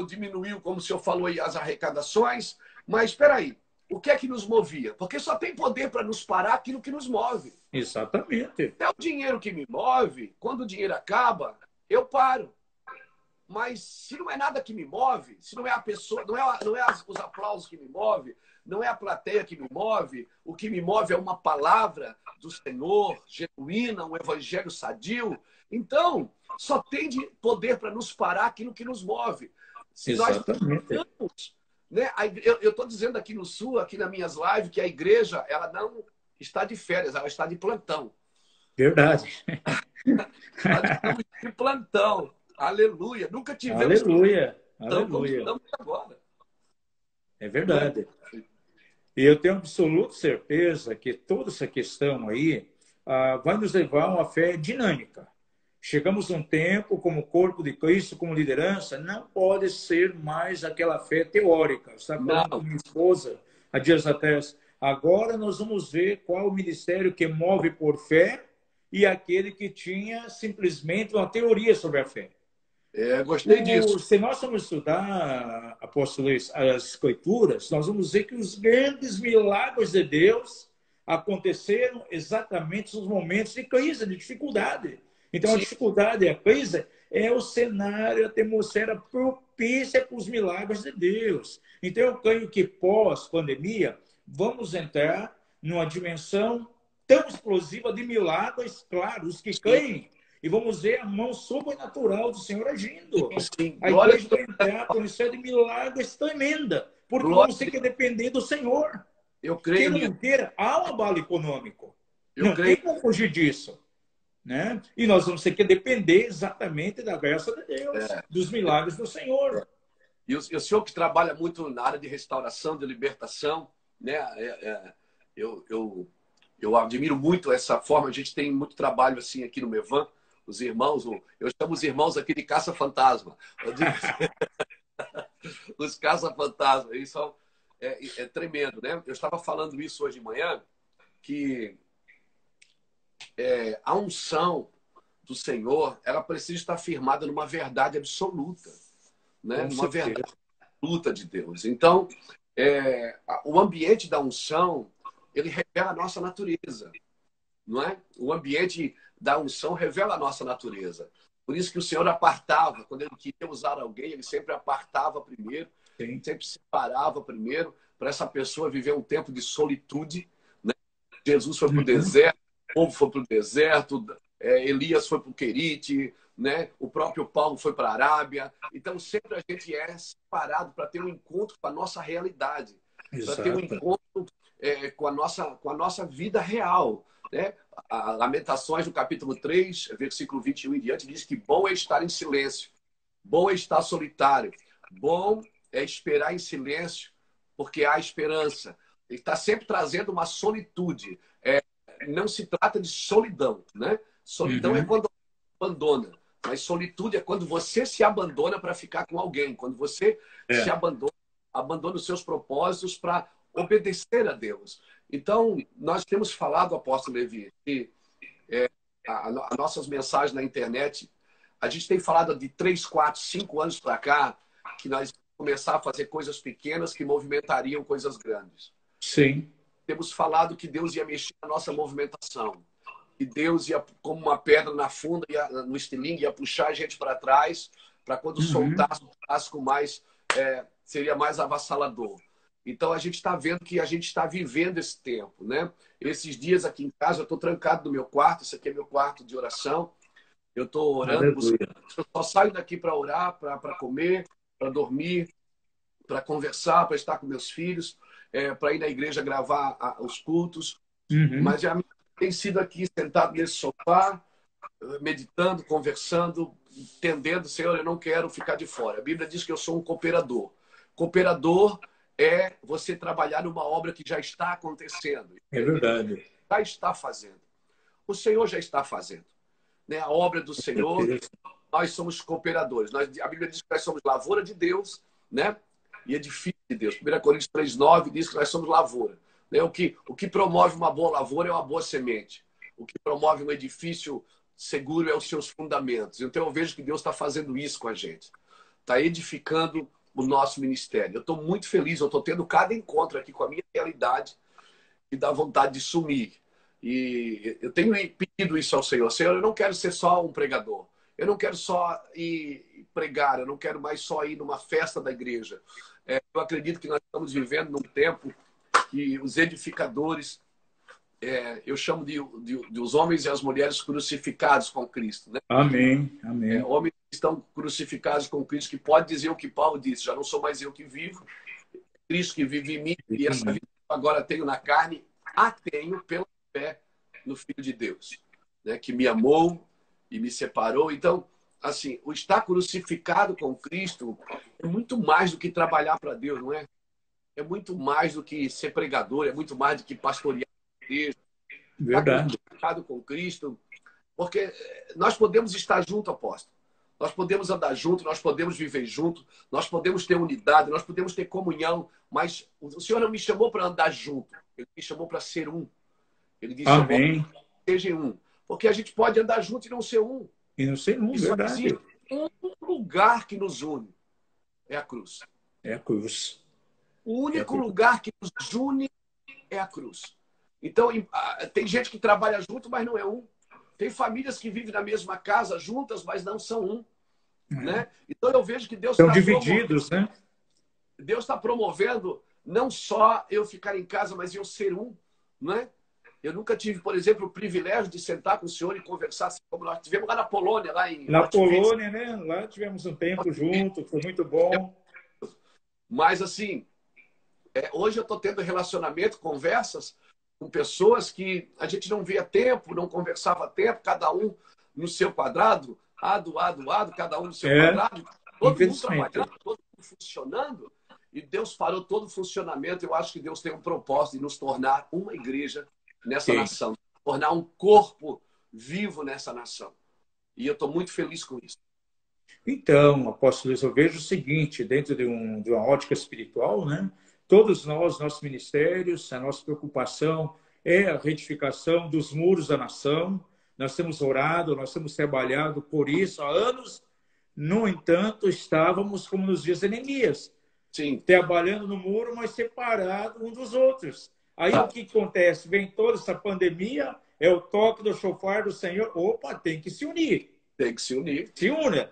Speaker 3: diminuiu, como o senhor falou aí, as arrecadações, mas espera aí. O que é que nos movia? Porque só tem poder para nos parar aquilo que nos move.
Speaker 2: Exatamente.
Speaker 3: É o dinheiro que me move. Quando o dinheiro acaba, eu paro. Mas se não é nada que me move, se não é a pessoa, não é os aplausos que me move, não é a plateia que me move, o que me move é uma palavra do Senhor, genuína, um evangelho sadio. Então, só tem de poder para nos parar aquilo que nos move. Se
Speaker 2: exatamente.
Speaker 3: Nós temos, né? Eu estou dizendo aqui no Sul, aqui nas minhas lives, que a igreja ela não está de férias, ela está de plantão.
Speaker 2: Verdade.
Speaker 3: Estamos de plantão. Aleluia. Nunca tivemos.
Speaker 2: Aleluia.
Speaker 3: Plantão
Speaker 2: Aleluia.
Speaker 3: como estamos agora.
Speaker 2: É verdade. E eu tenho absoluta certeza que toda essa questão aí vai nos levar a uma fé dinâmica. Chegamos a um tempo, como corpo de Cristo, como liderança, não pode ser mais aquela fé teórica. Eu estava falando com
Speaker 3: Não,
Speaker 2: minha esposa há dias atrás. Agora nós vamos ver qual o ministério que move por fé e aquele que tinha simplesmente uma teoria sobre a fé.
Speaker 3: gostei disso.
Speaker 2: Se nós vamos estudar, apóstolo, as Escrituras, nós vamos ver que os grandes milagres de Deus aconteceram exatamente nos momentos de crise, de dificuldade. Então, a
Speaker 3: Sim,
Speaker 2: dificuldade e a crise é o cenário, a atmosfera propícia para os milagres de Deus. Então, eu creio que pós-pandemia, vamos entrar numa dimensão tão explosiva de milagres, claro, os que
Speaker 3: sim,
Speaker 2: creem, e vamos ver a mão sobrenatural do Senhor agindo.
Speaker 3: sim.
Speaker 2: A
Speaker 3: Glória,
Speaker 2: igreja vai entrar por uma série de milagres tremenda, porque
Speaker 3: glória
Speaker 2: vamos
Speaker 3: a
Speaker 2: ter que
Speaker 3: Deus.
Speaker 2: depender do Senhor.
Speaker 3: Eu creio
Speaker 2: Queira ou
Speaker 3: nisso.
Speaker 2: não queira, há um abalo econômico.
Speaker 3: Eu
Speaker 2: Não tem
Speaker 3: creio.
Speaker 2: como fugir disso. Né? E nós vamos ter que depender exatamente da graça de Deus,
Speaker 3: É,
Speaker 2: dos milagres do Senhor.
Speaker 3: e o senhor que trabalha muito na área de restauração, de libertação, né? Eu admiro muito essa forma. A gente tem muito trabalho assim aqui no Mevan. Os irmãos, eu chamo os irmãos aqui de caça-fantasma. Os caça-fantasma. Isso é tremendo, né? Eu estava falando isso hoje de manhã, que a unção do Senhor, ela precisa estar firmada numa verdade absoluta, né?
Speaker 2: Com
Speaker 3: Numa
Speaker 2: certeza.
Speaker 3: verdade absoluta de Deus. Então, o ambiente da unção, ele revela a nossa natureza, não é? O ambiente da unção revela a nossa natureza. Por isso que o Senhor apartava, quando ele queria usar alguém, ele sempre apartava primeiro,
Speaker 2: Sim.
Speaker 3: sempre separava primeiro, para essa pessoa viver um tempo de solitude, né? Jesus foi para o deserto, o povo foi para o deserto, Elias foi para o Querite, né? O próprio Paulo foi para a Arábia. Então, sempre a gente é separado para ter um encontro com a nossa realidade, para ter um
Speaker 2: Exato.
Speaker 3: encontro com a nossa vida real, né? A Lamentações, no capítulo 3, versículo 21 em diante, diz que bom é estar em silêncio, bom é estar solitário, bom é esperar em silêncio, porque há esperança. Ele está sempre trazendo uma solitude. Não se trata de solidão, né? Solidão é
Speaker 2: Uhum.
Speaker 3: quando abandona, mas solitude é quando você se abandona para ficar com alguém, quando você se
Speaker 2: É.
Speaker 3: abandona os seus propósitos para obedecer a Deus. Então, nós temos falado, apóstolo Levi, que as nossas mensagens na internet, a gente tem falado de 3, 4, 5 anos para cá, que nós vamos começar a fazer coisas pequenas que movimentariam coisas grandes.
Speaker 2: Sim.
Speaker 3: Temos falado que Deus ia mexer na nossa movimentação, que Deus ia, como uma pedra na funda, no estilingue, ia puxar a gente para trás, para quando
Speaker 2: Uhum.
Speaker 3: soltasse o casco mais, seria mais avassalador. Então, a gente está vendo que a gente está vivendo esse tempo, né? Esses dias aqui em casa, eu estou trancado no meu quarto, esse aqui é meu quarto de oração, eu estou orando,
Speaker 2: Aleluia.
Speaker 3: eu só saio daqui para orar, para comer, para dormir, para conversar, para estar com meus filhos, para ir na igreja gravar os cultos.
Speaker 2: Uhum.
Speaker 3: Mas já tem sido aqui sentado nesse sofá, meditando, conversando, entendendo, Senhor, eu não quero ficar de fora. A Bíblia diz que eu sou um cooperador. Cooperador é você trabalhar numa obra que já está acontecendo.
Speaker 2: É verdade.
Speaker 3: Já está fazendo. O Senhor já está fazendo. Né? A obra do Senhor, nós somos cooperadores. A Bíblia diz que nós somos lavoura de Deus, né? E edifício de Deus. 1 Coríntios 3,9 diz que nós somos lavoura. Né? O que promove uma boa lavoura é uma boa semente. O que promove um edifício seguro é os seus fundamentos. Então eu vejo que Deus está fazendo isso com a gente. Está edificando o nosso ministério. Eu estou muito feliz, eu estou tendo cada encontro aqui com a minha realidade e dá vontade de sumir. E eu tenho pedido isso ao Senhor. Senhor, eu não quero ser só um pregador. Eu não quero só ir pregar. Eu não quero mais só ir numa festa da igreja. Eu acredito que nós estamos vivendo num tempo que os edificadores, eu chamo de os homens e as mulheres crucificados com Cristo. Né?
Speaker 2: Amém. Amém.
Speaker 3: Homens que estão crucificados com Cristo, que pode dizer o que Paulo disse: já não sou mais eu que vivo, Cristo que vive em mim, e essa vida que eu agora tenho na carne, a tenho pela fé no Filho de Deus, né? Que me amou e me separou. Então, assim, o estar crucificado com Cristo é muito mais do que trabalhar para Deus, não é? é muito mais do que ser pregador, é muito mais do que pastorear a igreja, estar
Speaker 2: Verdade.
Speaker 3: conectado com Cristo, porque nós podemos estar junto, apóstolo. Nós podemos andar junto, nós podemos viver junto, nós podemos ter unidade, nós podemos ter comunhão, mas o Senhor não me chamou para andar junto, Ele me chamou para ser um. Ele disse,
Speaker 2: Amém.
Speaker 3: seja um. Porque a gente pode andar junto e não ser um.
Speaker 2: E não sei não,
Speaker 3: E só
Speaker 2: verdade.
Speaker 3: existe um lugar que nos une, é a cruz.
Speaker 2: É a cruz.
Speaker 3: O único lugar que nos une é a cruz. Então, tem gente que trabalha junto, mas não é um. Tem famílias que vivem na mesma casa juntas, mas não são um. Né? Então, eu vejo que Deus
Speaker 2: São
Speaker 3: está
Speaker 2: divididos, né?
Speaker 3: Deus está promovendo não só eu ficar em casa, mas eu ser um. Né? Eu nunca tive, por exemplo, o privilégio de sentar com o senhor e conversar, assim como nós tivemos lá na Polônia, lá em
Speaker 2: Na
Speaker 3: Katowice.
Speaker 2: Polônia, né? Lá tivemos um tempo junto, foi muito bom.
Speaker 3: Mas, assim, hoje eu estou tendo relacionamento, conversas com pessoas que a gente não via tempo, não conversava tempo, cada um no seu quadrado, cada um no seu quadrado, todo mundo trabalhando, todo mundo funcionando, e Deus parou todo o funcionamento. Eu acho que Deus tem um propósito de nos tornar uma igreja nessa nação, tornar um corpo vivo nessa nação. E eu estou muito feliz com isso.
Speaker 2: Então, apóstolo, eu vejo o seguinte, dentro de uma ótica espiritual, né? Todos nós, nossos ministérios, a nossa preocupação é a retificação dos muros da nação. Nós temos orado, nós temos trabalhado por isso há anos. No entanto, estávamos como nos dias de Neemias,
Speaker 3: Sim.
Speaker 2: trabalhando no muro, mas separados uns dos outros. Aí o que acontece? Vem toda essa pandemia, é o toque do chofar do Senhor. Opa, tem que se unir.
Speaker 3: Tem que se unir.
Speaker 2: Se une.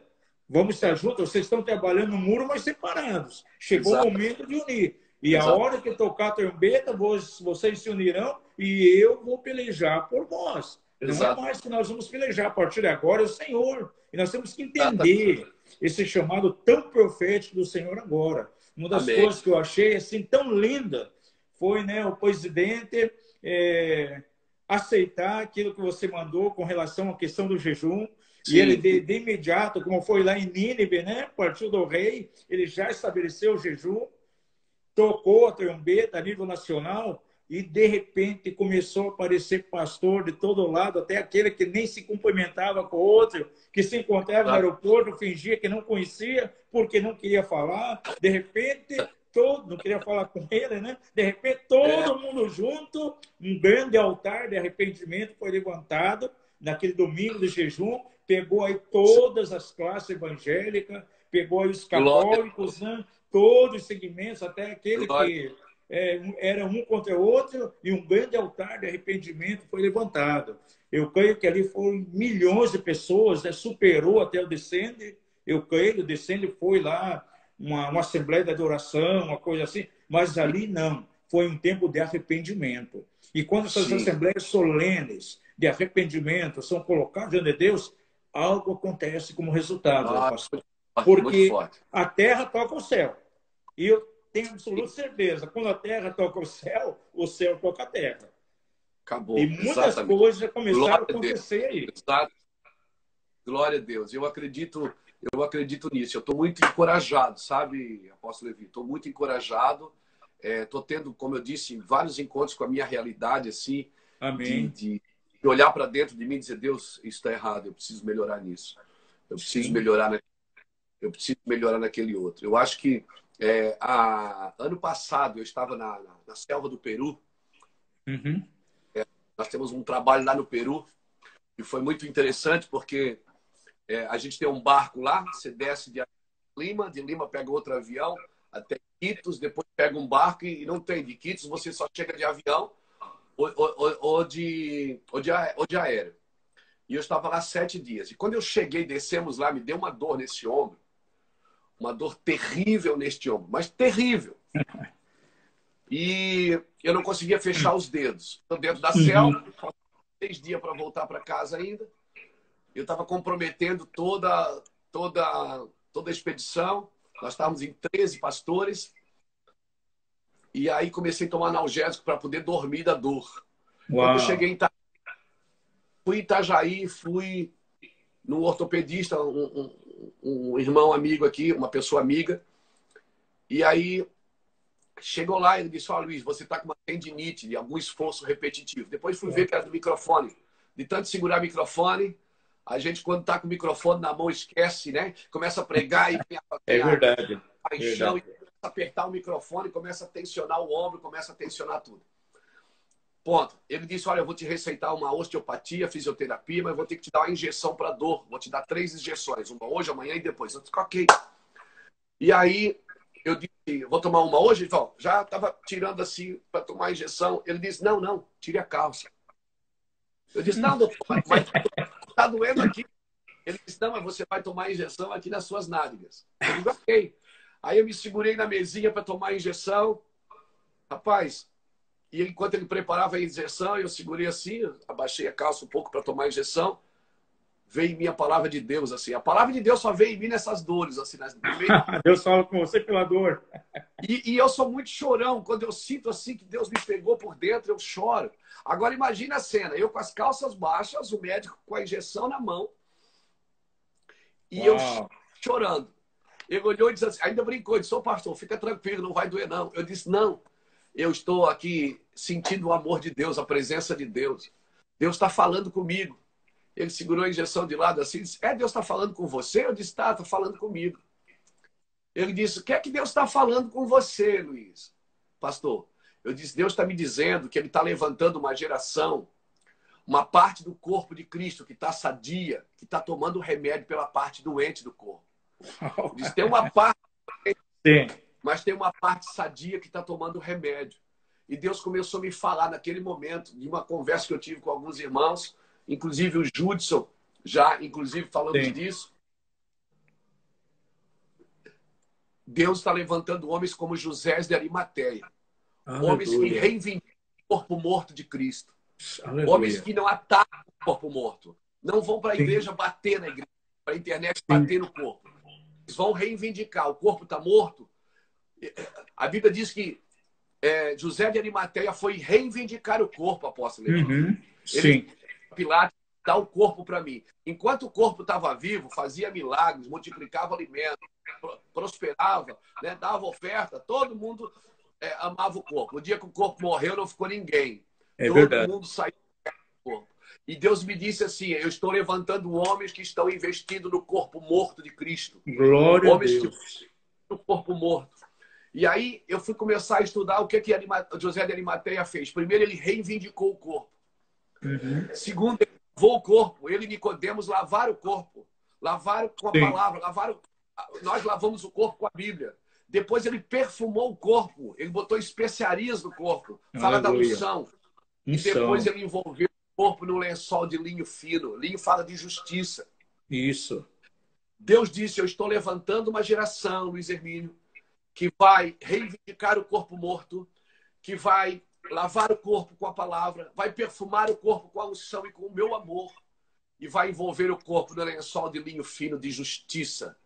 Speaker 2: Vamos estar juntos. Vocês estão trabalhando no muro, mas separados. Chegou o momento de unir. E a hora que tocar a trombeta, vocês se unirão e eu vou pelejar por vós. Não é mais que nós vamos pelejar. A partir de agora é o Senhor. E nós temos que entender esse chamado tão profético do Senhor agora. Uma das coisas que eu achei assim tão linda foi, né, o presidente aceitar aquilo que você mandou com relação à questão do jejum. Sim. E ele, de imediato, como foi lá em Nínive, né, partiu do rei, ele já estabeleceu o jejum, tocou a trombeta a nível nacional e, de repente, começou a aparecer pastor de todo lado, até aquele que nem se cumprimentava com o outro, que se encontrava no aeroporto, fingia que não conhecia, porque não queria falar. De repente, não queria falar com ele, né? De repente, todo mundo junto, um grande altar de arrependimento foi levantado naquele domingo de jejum, pegou aí todas as classes evangélicas, pegou aí os católicos, né? Todos os segmentos, até aquele que era um contra o outro, e um grande altar de arrependimento foi levantado. Eu creio que ali foram milhões de pessoas, né? Superou até o Descende. Eu creio que o Descende foi lá, uma assembleia de adoração, uma coisa assim, mas ali não. Foi um tempo de arrependimento. E quando essas assembleias solenes de arrependimento são colocadas diante de Deus, algo acontece como resultado, pastor. Porque a terra toca o céu. E eu tenho absoluta certeza, quando a terra toca o céu toca a terra.
Speaker 3: Acabou.
Speaker 2: E muitas coisas já começaram a acontecer aí.
Speaker 3: Exato. Glória a Deus. Eu acredito nisso. Eu estou muito encorajado, sabe, apóstolo Levi? Estou muito encorajado. Estou tendo, como eu disse, vários encontros com a minha realidade, assim, de olhar para dentro de mim e dizer, Deus, isso está errado, eu preciso melhorar nisso. Eu preciso melhorar naquele outro. Eu acho que ano passado eu estava na selva do Peru.
Speaker 2: Uhum.
Speaker 3: Nós temos um trabalho lá no Peru e foi muito interessante porque a gente tem um barco lá, você desce de Lima pega outro avião até Iquitos, depois pega um barco e não tem. De Iquitos você só chega de avião ou de aéreo. E eu estava lá 7 dias. E quando eu cheguei, descemos lá, me deu uma dor nesse ombro. Uma dor terrível neste ombro, mas terrível. E eu não conseguia fechar os dedos. Estou dentro da selva, 6 dias para voltar para casa ainda. Eu estava comprometendo toda a expedição. Nós estávamos em 13 pastores. E aí comecei a tomar analgésico para poder dormir da dor. Quando eu cheguei fui em Itajaí, fui num ortopedista, um irmão amigo aqui, uma pessoa amiga. E aí Chegou lá e ele disse, ó, Luiz, você está com uma tendinite de algum esforço repetitivo. Depois fui ver que era do microfone. De tanto segurar o microfone, a gente, quando está com o microfone na mão, esquece, né? Começa a pregar e
Speaker 2: É verdade.
Speaker 3: paixão e começa a apertar o microfone, começa a tensionar o ombro, começa a tensionar tudo. Ponto. Ele disse, olha, eu vou te receitar uma osteopatia, fisioterapia, mas vou ter que te dar uma injeção para dor. Vou te dar 3 injeções, uma hoje, amanhã e depois. Eu disse, ok. E aí, eu disse, vou tomar uma hoje? Ele falou, já estava tirando assim para tomar a injeção. Ele disse, não, não, tire a calça. Eu disse, não, doutor, mas está doendo aqui. Ele disse, não, mas você vai tomar a injeção aqui nas suas nádegas. Eu disse, ok. Aí eu me segurei na mesinha para tomar a injeção. Rapaz, e enquanto ele preparava a injeção, eu segurei assim, abaixei a calça um pouco para tomar a injeção. Veio em mim a palavra de Deus, assim. A palavra de Deus só veio em mim nessas dores, assim.
Speaker 2: Deus fala com você pela dor.
Speaker 3: E eu sou muito chorão. Quando eu sinto assim que Deus me pegou por dentro, eu choro. Agora imagina a cena. Eu com as calças baixas, o médico com a injeção na mão. E eu chorando. Ele olhou e disse assim, ainda brincou, disse, ô pastor, fica tranquilo, não vai doer não. Eu disse, não, eu estou aqui sentindo o amor de Deus, a presença de Deus. Deus está falando comigo. Ele segurou a injeção de lado assim e disse, Deus está falando com você? Eu disse, está falando comigo. Ele disse, o que é que Deus está falando com você, Luiz? Pastor, eu disse, Deus está me dizendo que Ele está levantando uma geração, uma parte do corpo de Cristo que está sadia, que está tomando remédio pela parte doente do corpo. Eu disse, tem uma parte,
Speaker 2: Sim.
Speaker 3: mas tem uma parte sadia que está tomando remédio. E Deus começou a me falar naquele momento, de uma conversa que eu tive com alguns irmãos, inclusive o Judson, já inclusive falando
Speaker 2: Sim.
Speaker 3: disso. Deus está levantando homens como José de Arimateia.
Speaker 2: Aleluia.
Speaker 3: Homens que reivindicam o corpo morto de Cristo.
Speaker 2: Aleluia.
Speaker 3: Homens que não atacam o corpo morto. Não vão para a igreja bater na igreja, para a internet bater no corpo. Eles vão reivindicar. O corpo está morto. A Bíblia diz que José de Arimateia foi reivindicar o corpo, apóstolo.
Speaker 2: Sim.
Speaker 3: Pilatos, dá o corpo para mim. Enquanto o corpo estava vivo, fazia milagres, multiplicava alimentos, prosperava, né, dava oferta, todo mundo amava o corpo. O dia que o corpo morreu, não ficou ninguém. Todo
Speaker 2: verdade.
Speaker 3: mundo saiu do corpo. E Deus me disse assim, eu estou levantando homens que estão investindo no corpo morto de Cristo.
Speaker 2: Glória
Speaker 3: homens
Speaker 2: a Deus.
Speaker 3: Que no corpo morto. E aí eu fui começar a estudar o que José de Arimateia fez. Primeiro, ele reivindicou o corpo. Segundo, ele lavou o corpo. Ele e Nicodemos lavaram o corpo. Lavaram com a palavra. Nós lavamos o corpo com a Bíblia. Depois ele perfumou o corpo. Ele botou especiarias no corpo. Fala da unção. E depois ele envolveu o corpo num lençol de linho fino. Linho fala de justiça.
Speaker 2: Isso.
Speaker 3: Deus disse, eu estou levantando uma geração, Luiz Hermínio, que vai reivindicar o corpo morto, que vai lavar o corpo com a palavra, vai perfumar o corpo com a unção e com o meu amor, e vai envolver o corpo no lençol de linho fino de justiça.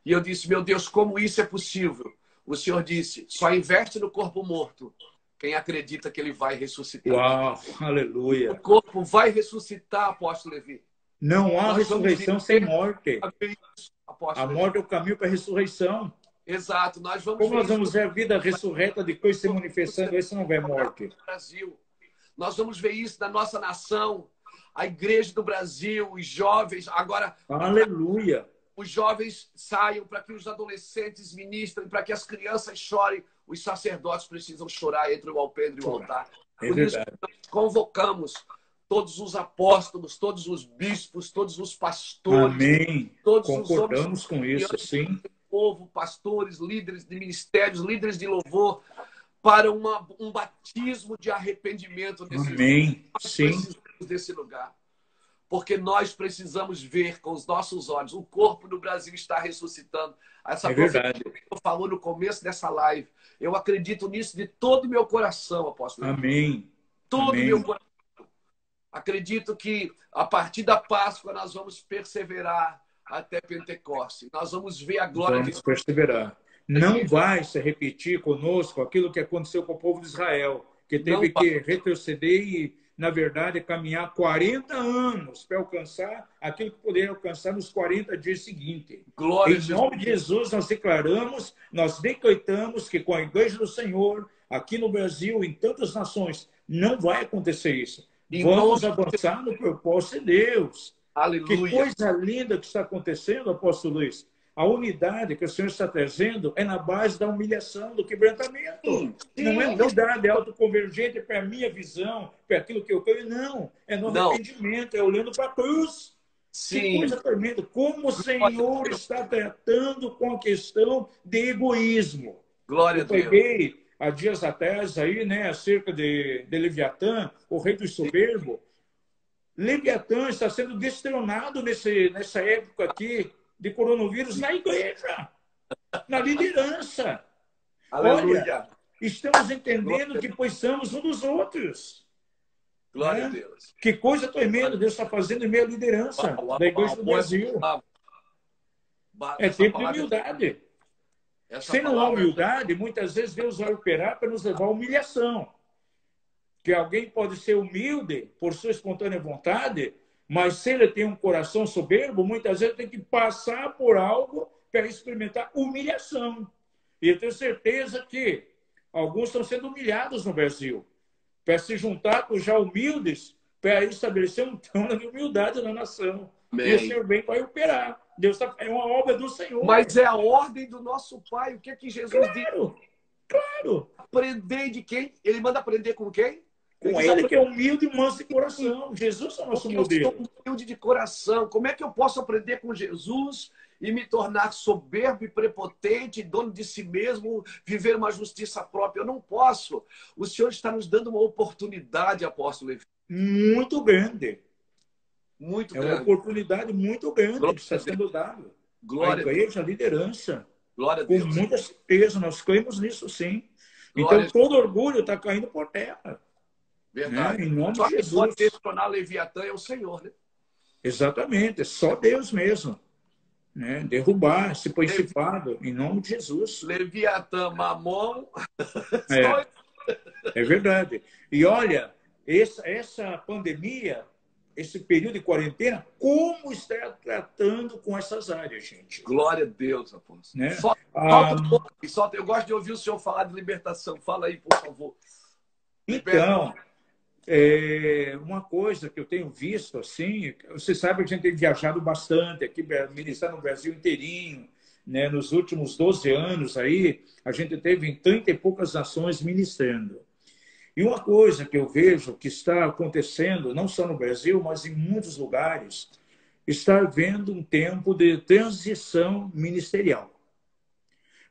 Speaker 3: E eu disse, meu Deus, como isso é possível? O Senhor disse, só investe no corpo morto quem acredita que ele vai ressuscitar.
Speaker 2: Uau, aleluia.
Speaker 3: O corpo vai ressuscitar, apóstolo Levi.
Speaker 2: Não há ressurreição sem morte. A morte é o caminho para a ressurreição.
Speaker 3: Exato. Nós vamos
Speaker 2: Como nós vamos ver a vida ressurreta depois se manifestando, aí se não houver morte?
Speaker 3: Brasil. Nós vamos ver isso na nossa nação, a igreja do Brasil, os jovens. Agora,
Speaker 2: aleluia.
Speaker 3: Os jovens saiam para que os adolescentes ministrem, para que as crianças chorem. Os sacerdotes precisam chorar entre o alpendre e o altar. Por isso, nós convocamos todos os apóstolos, todos os bispos, todos os pastores.
Speaker 2: Amém.
Speaker 3: Todos
Speaker 2: concordamos
Speaker 3: os homens,
Speaker 2: com isso, sim.
Speaker 3: Povo, pastores, líderes de ministérios, líderes de louvor, para um batismo de arrependimento desse
Speaker 2: Amém.
Speaker 3: lugar. Nós
Speaker 2: sim.
Speaker 3: precisamos desse lugar. Porque nós precisamos ver com os nossos olhos. O corpo do Brasil está ressuscitando. Essa
Speaker 2: verdade.
Speaker 3: Que eu falou no começo dessa live. Eu acredito nisso de todo o meu coração, apóstolo.
Speaker 2: Amém.
Speaker 3: Todo o
Speaker 2: Amém.
Speaker 3: meu coração. Acredito que a partir da Páscoa nós vamos perseverar até Pentecostes. Nós vamos ver a glória de Deus.
Speaker 2: Vamos perseverar. Não vai se repetir conosco aquilo que aconteceu com o povo de Israel, que teve que retroceder e na verdade, é caminhar 40 anos para alcançar aquilo que poderia alcançar nos 40 dias seguintes.
Speaker 3: Glória a
Speaker 2: Em nome de Jesus, nós declaramos, nós decretamos que com a Igreja do Senhor, aqui no Brasil, em tantas nações, não vai acontecer isso. Vamos avançar no propósito de Deus.
Speaker 3: Aleluia.
Speaker 2: Que coisa linda que está acontecendo, apóstolo Luiz. A unidade que o Senhor está trazendo é na base da humilhação, do quebrantamento.
Speaker 3: Sim,
Speaker 2: não é unidade autoconvergente para a minha visão, para aquilo que eu creio, não. É no arrependimento, é olhando para a cruz.
Speaker 3: Sim.
Speaker 2: Que coisa tremenda. Como o Senhor está tratando com a questão de egoísmo.
Speaker 3: Glória a Deus.
Speaker 2: Eu peguei há dias atrás aí, né, acerca de Leviatã, o rei do soberbo. Leviatã está sendo destronado nessa época aqui de coronavírus na igreja, na liderança.
Speaker 3: Aleluia.
Speaker 2: Olha, estamos entendendo que precisamos uns dos outros.
Speaker 3: Glória a Deus.
Speaker 2: Que coisa tremenda Deus está fazendo em meio à liderança da igreja do Brasil. É tempo de humildade. Se não há humildade, muitas vezes Deus vai operar para nos levar à humilhação. Que alguém pode ser humilde por sua espontânea vontade, mas se ele tem um coração soberbo, muitas vezes tem que passar por algo para experimentar humilhação. E eu tenho certeza que alguns estão sendo humilhados no Brasil, para se juntar com os já humildes, para estabelecer um trono de humildade na nação. Amém. E o Senhor bem vai operar. Deus é uma obra do Senhor.
Speaker 3: Mas é a ordem do nosso Pai. O que é que Jesus diz?
Speaker 2: Claro.
Speaker 3: Aprender de quem? Ele manda aprender com quem?
Speaker 2: Com ele que é humilde e manso de coração. Jesus é o nosso modelo.
Speaker 3: Eu sou humilde de coração. Como é que eu posso aprender com Jesus e me tornar soberbo e prepotente, dono de si mesmo, viver uma justiça própria? Eu não posso. O Senhor está nos dando uma oportunidade, apóstolo Levi.
Speaker 2: Muito grande.
Speaker 3: Muito
Speaker 2: grande.
Speaker 3: É
Speaker 2: uma oportunidade muito grande que está sendo dada.
Speaker 3: Glória
Speaker 2: a igreja, a liderança.
Speaker 3: Glória a Deus.
Speaker 2: Com muita certeza, nós cremos nisso sim. Glória então, todo orgulho está caindo por terra.
Speaker 3: Verdade.
Speaker 2: Em nome
Speaker 3: só
Speaker 2: de Jesus.
Speaker 3: Quem pode destronar Leviatã é o Senhor, né?
Speaker 2: Exatamente. É só Deus mesmo. Né? Derrubar esse principado, em nome de Jesus.
Speaker 3: Leviatã, Mamon.
Speaker 2: É verdade. E olha, essa pandemia, esse período de quarentena, como está tratando com essas áreas, gente?
Speaker 3: Glória a Deus, apóstolo.
Speaker 2: Né?
Speaker 3: Eu gosto de ouvir o senhor falar de libertação. Fala aí, por favor.
Speaker 2: Então, uma coisa que eu tenho visto, assim, você sabe que a gente tem viajado bastante aqui, ministrando no Brasil inteirinho, né? Nos últimos 12 anos aí, a gente teve em 30 e poucas nações ministrando. E uma coisa que eu vejo que está acontecendo, não só no Brasil, mas em muitos lugares, está havendo um tempo de transição ministerial.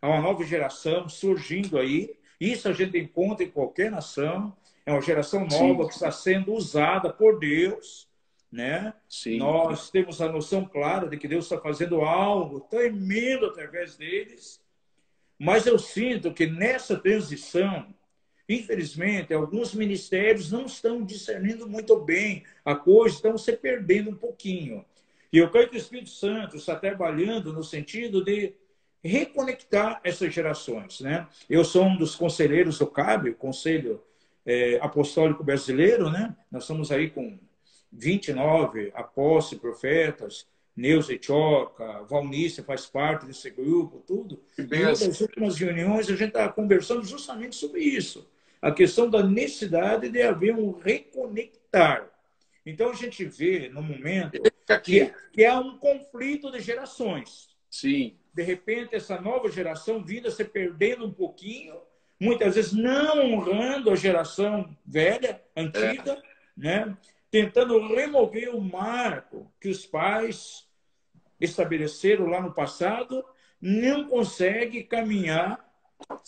Speaker 2: Há uma nova geração surgindo aí, isso a gente encontra em qualquer nação, é uma geração nova que está sendo usada por Deus, né?
Speaker 3: Sim.
Speaker 2: Nós temos a noção clara de que Deus está fazendo algo tremendo através deles, mas eu sinto que nessa transição, infelizmente, alguns ministérios não estão discernindo muito bem a coisa, estão se perdendo um pouquinho. E eu creio que o Espírito Santo está trabalhando no sentido de reconectar essas gerações, né? Eu sou um dos conselheiros do CAB, o Conselho Apostólico Brasileiro, né? Nós estamos aí com 29 apóstolos, profetas, Neuza Choca, Valnícia faz parte desse grupo, tudo. E uma das últimas reuniões a gente está conversando justamente sobre isso. A questão da necessidade de haver um reconectar. Então a gente vê no momento que há um conflito de gerações.
Speaker 3: Sim.
Speaker 2: De repente, essa nova geração vindo a se perdendo um pouquinho, muitas vezes não honrando a geração velha, antiga, né? Tentando remover o marco que os pais estabeleceram lá no passado, não consegue caminhar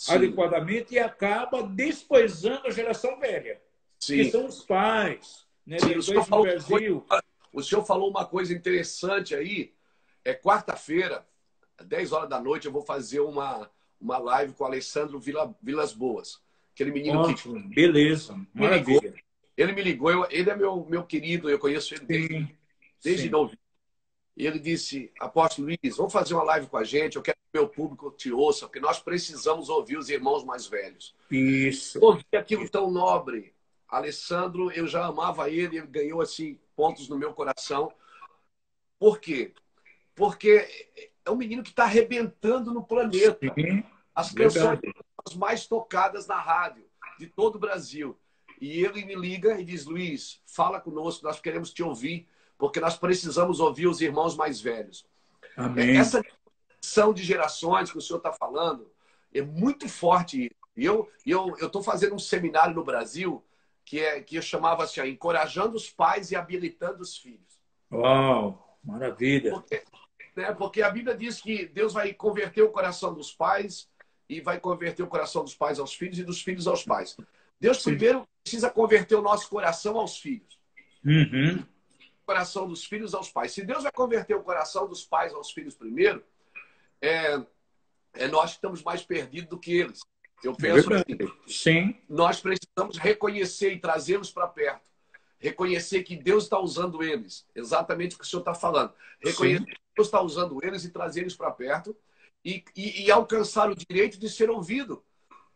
Speaker 2: adequadamente e acaba desprezando a geração velha, que são os pais, né?
Speaker 3: Sim, o senhor falou uma coisa interessante aí. Quarta-feira, às 10 horas da noite, eu vou fazer uma live com o Alessandro Vilas Boas. Aquele menino
Speaker 2: ótimo, que... Beleza, maravilha.
Speaker 3: Ele me ligou, ele é meu querido, eu conheço ele desde novo. E ele disse, apóstolo Luiz, vamos fazer uma live com a gente, eu quero que o meu público te ouça, porque nós precisamos ouvir os irmãos mais velhos.
Speaker 2: Isso.
Speaker 3: Ouvir aquilo tão nobre, Alessandro, eu já amava ele, ele ganhou assim pontos no meu coração. Por quê? Porque é um menino que está arrebentando no planeta.
Speaker 2: Sim,
Speaker 3: As canções
Speaker 2: verdade.
Speaker 3: mais tocadas na rádio de todo o Brasil. E ele me liga e diz: Luiz, fala conosco, nós queremos te ouvir, porque nós precisamos ouvir os irmãos mais velhos.
Speaker 2: Amém.
Speaker 3: Essa discussão de gerações que o senhor está falando é muito forte. E eu estou fazendo um seminário no Brasil que eu chamava assim, Encorajando os Pais e Habilitando os Filhos.
Speaker 2: Uau, maravilha.
Speaker 3: Porque a Bíblia diz que Deus vai converter o coração dos pais e vai converter o coração dos pais aos filhos e dos filhos aos pais. Deus primeiro precisa converter o nosso coração aos filhos.
Speaker 2: Uhum.
Speaker 3: O coração dos filhos aos pais. Se Deus vai converter o coração dos pais aos filhos primeiro, nós que estamos mais perdidos do que eles. Eu penso assim,
Speaker 2: sim.
Speaker 3: Nós precisamos reconhecer e trazê-los para perto. Reconhecer que Deus está usando eles. Exatamente o que o senhor está falando. Reconhecer que Deus está usando eles e trazer eles para perto e alcançar o direito de ser ouvido.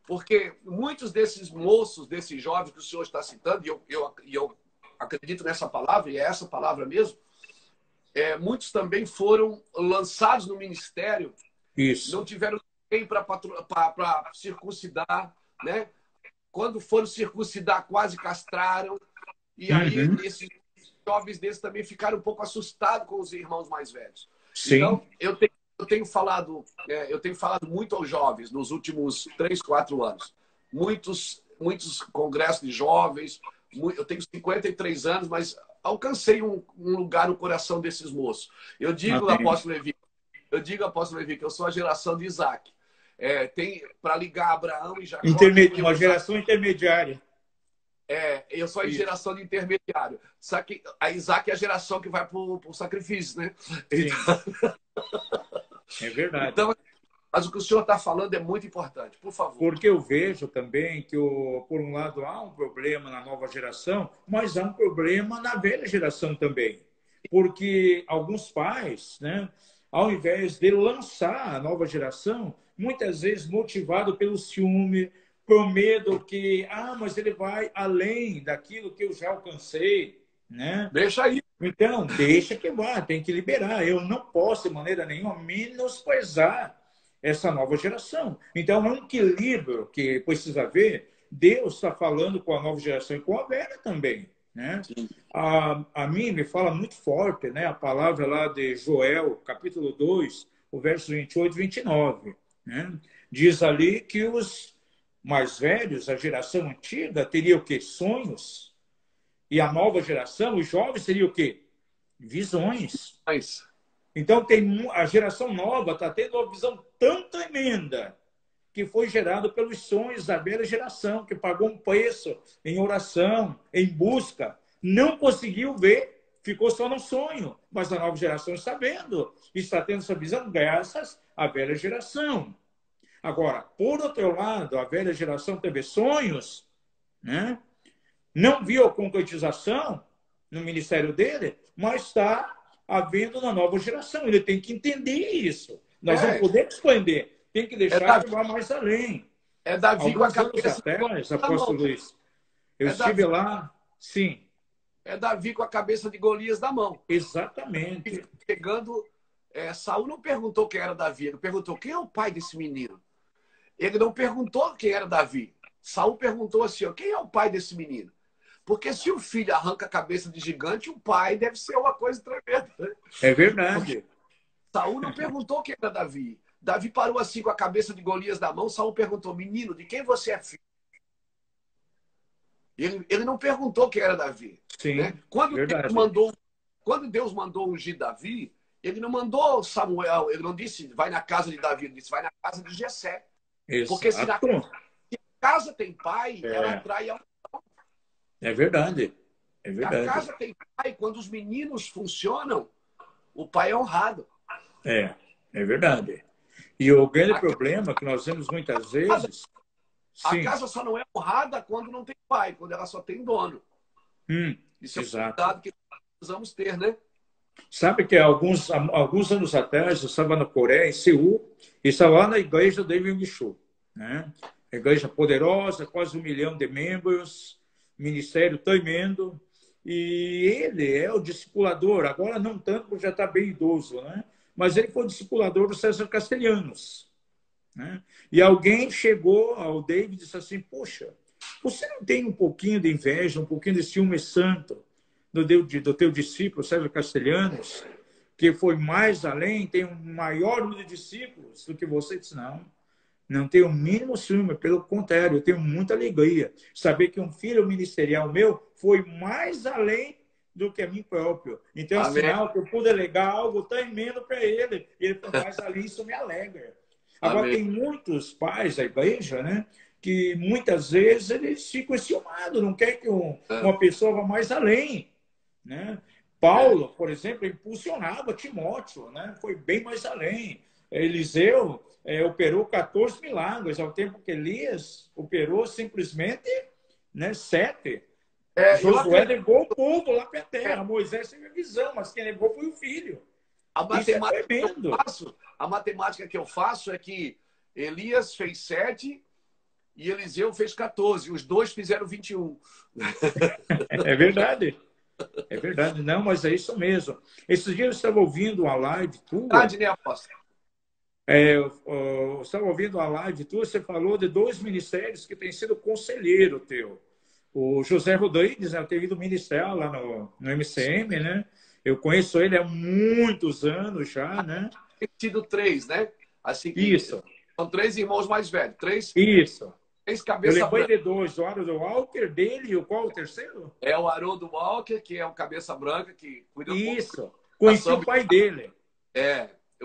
Speaker 3: Porque muitos desses moços, desses jovens que o senhor está citando, e eu acredito nessa palavra, e é essa palavra mesmo, muitos também foram lançados no ministério.
Speaker 2: Isso.
Speaker 3: Não tiveram ninguém para circuncidar, né? Quando foram circuncidar, quase castraram. E aí, esses jovens desses também ficaram um pouco assustados com os irmãos mais velhos.
Speaker 2: Sim.
Speaker 3: Então, eu tenho falado muito aos jovens nos últimos 3, 4 anos. Muitos congressos de jovens. Eu tenho 53 anos, mas alcancei um lugar no coração desses moços. Eu digo, apóstolo Levi, que eu sou a geração de Isaac. Tem para ligar Abraão e Jacó.
Speaker 2: Uma geração intermediária.
Speaker 3: Eu sou a geração de intermediário. Só que a Isaac é a geração que vai para o sacrifício, né?
Speaker 2: Então... É verdade.
Speaker 3: Então, mas o que o senhor está falando é muito importante, por favor.
Speaker 2: Porque eu vejo também que, por um lado, há um problema na nova geração, mas há um problema na velha geração também. Porque alguns pais, né, ao invés de lançar a nova geração, muitas vezes motivado pelo ciúme, por medo que, mas ele vai além daquilo que eu já alcancei, né?
Speaker 3: Deixa aí.
Speaker 2: Então, deixa que vá, tem que liberar. Eu não posso, de maneira nenhuma, menosprezar essa nova geração. Então, é um equilíbrio que precisa haver. Deus está falando com a nova geração e com a velha também, né? A mim me fala muito forte, né? A palavra lá de Joel, capítulo 2, o verso 28 e 29, né? Diz ali que os mais velhos, a geração antiga, teria o quê? Sonhos. E a nova geração, os jovens, teria o quê? Visões. Então, a geração nova está tendo uma visão tão tremenda que foi gerada pelos sonhos da velha geração, que pagou um preço em oração, em busca. Não conseguiu ver, ficou só no sonho. Mas a nova geração está vendo, está tendo essa visão graças à velha geração. Agora, por outro lado, a velha geração teve sonhos, né? Não viu a concretização no ministério dele, mas está havendo na nova geração. Ele tem que entender isso. Nós não podemos esconder. Tem que deixar que vá mais além.
Speaker 3: Davi com a cabeça
Speaker 2: atrás, apóstolo Luiz. Eu estive lá, sim.
Speaker 3: É Davi com a cabeça de Golias na mão.
Speaker 2: Exatamente.
Speaker 3: Pegando... Saul não perguntou quem era Davi. Ele perguntou quem é o pai desse menino. Ele não perguntou quem era Davi. Saul perguntou assim, quem é o pai desse menino? Porque se o filho arranca a cabeça de gigante, o pai deve ser uma coisa tremenda. Né?
Speaker 2: É verdade.
Speaker 3: Saul não perguntou quem era Davi. Davi parou assim com a cabeça de Golias na mão. Saul perguntou, menino, de quem você é filho? Ele não perguntou quem era Davi.
Speaker 2: Sim,
Speaker 3: né? Quando Deus mandou ungir Davi, ele não mandou Samuel, ele não disse vai na casa de Davi, ele disse vai na casa de Jessé. Porque se na casa tem pai, ela atrai a...
Speaker 2: É verdade. É verdade.
Speaker 3: A casa tem pai, quando os meninos funcionam, o pai é honrado.
Speaker 2: É verdade. E o grande problema que nós vemos muitas vezes...
Speaker 3: A casa só não é honrada quando não tem pai, quando ela só tem dono. Isso é um cuidado que precisamos ter, né?
Speaker 2: Sabe que alguns anos atrás eu estava na Coreia, em Seul, e estava lá na igreja David Michaud, né? Igreja poderosa, quase 1 milhão de membros, ministério tremendo. E ele é o discipulador, agora não tanto, porque já está bem idoso, né? Mas ele foi o discipulador do César Castelhanos. Né? E alguém chegou ao David e disse assim, poxa, você não tem um pouquinho de inveja, um pouquinho de ciúme santo do teu discípulo, César Castelhanos, que foi mais além, tem um maior número de discípulos do que você? Disse, não tenho o mínimo ciúme, pelo contrário, eu tenho muita alegria. Saber que um filho ministerial meu foi mais além do que a mim próprio. Então, é um sinal que eu pude alegar algo tremendo para ele. Ele foi mais além, isso me alegra. Agora, tem muitos pais da igreja, né, que muitas vezes eles ficam enciumados, não querem que uma pessoa vá mais além. Né? Paulo, por exemplo, impulsionava Timóteo, né? Foi bem mais além. Eliseu operou 14 milagres, ao tempo que Elias operou simplesmente, né, 7. Josué levou o povo lá para a terra. Moisés teve a visão, mas quem levou foi o filho.
Speaker 3: A matemática que eu faço é que Elias fez 7 e Eliseu fez 14. Os dois fizeram 21.
Speaker 2: É verdade. É verdade. Não, mas é isso mesmo. Esses dias eu estava ouvindo a live tua.
Speaker 3: Verdade, né, apóstolo?
Speaker 2: Eu estava ouvindo a live tua, você falou de 2 ministérios que têm sido conselheiro teu. O José Rodrigues, né, eu tenho ido ministrar lá no MCM, né? Eu conheço ele há muitos anos já, né?
Speaker 3: Tem sido 3, né? Assim,
Speaker 2: isso.
Speaker 3: São 3 irmãos mais velhos.
Speaker 2: Isso.
Speaker 3: 3 cabeça
Speaker 2: branca. Eu lembrei de 2, o Haroldo Walker, dele, e qual o terceiro?
Speaker 3: É o Haroldo Walker, que é o cabeça branca, que cuida
Speaker 2: Isso. Conheci o pai dele.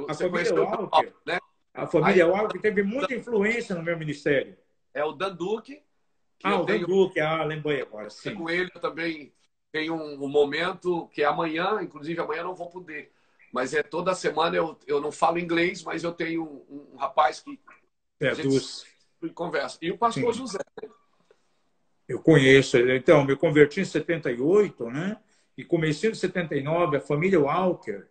Speaker 3: A família
Speaker 2: Walker,
Speaker 3: né?
Speaker 2: A família Walker teve muita influência no meu ministério.
Speaker 3: É o Dan Duque.
Speaker 2: O Dan Duque, lembrei agora, sim.
Speaker 3: Com ele eu também tenho um momento que é amanhã, inclusive amanhã eu não vou poder. Mas toda semana eu não falo inglês, mas eu tenho um rapaz que a gente conversa. E o pastor José.
Speaker 2: Eu conheço ele. Então, me converti em 78, né? E comecei em 79, a família Walker.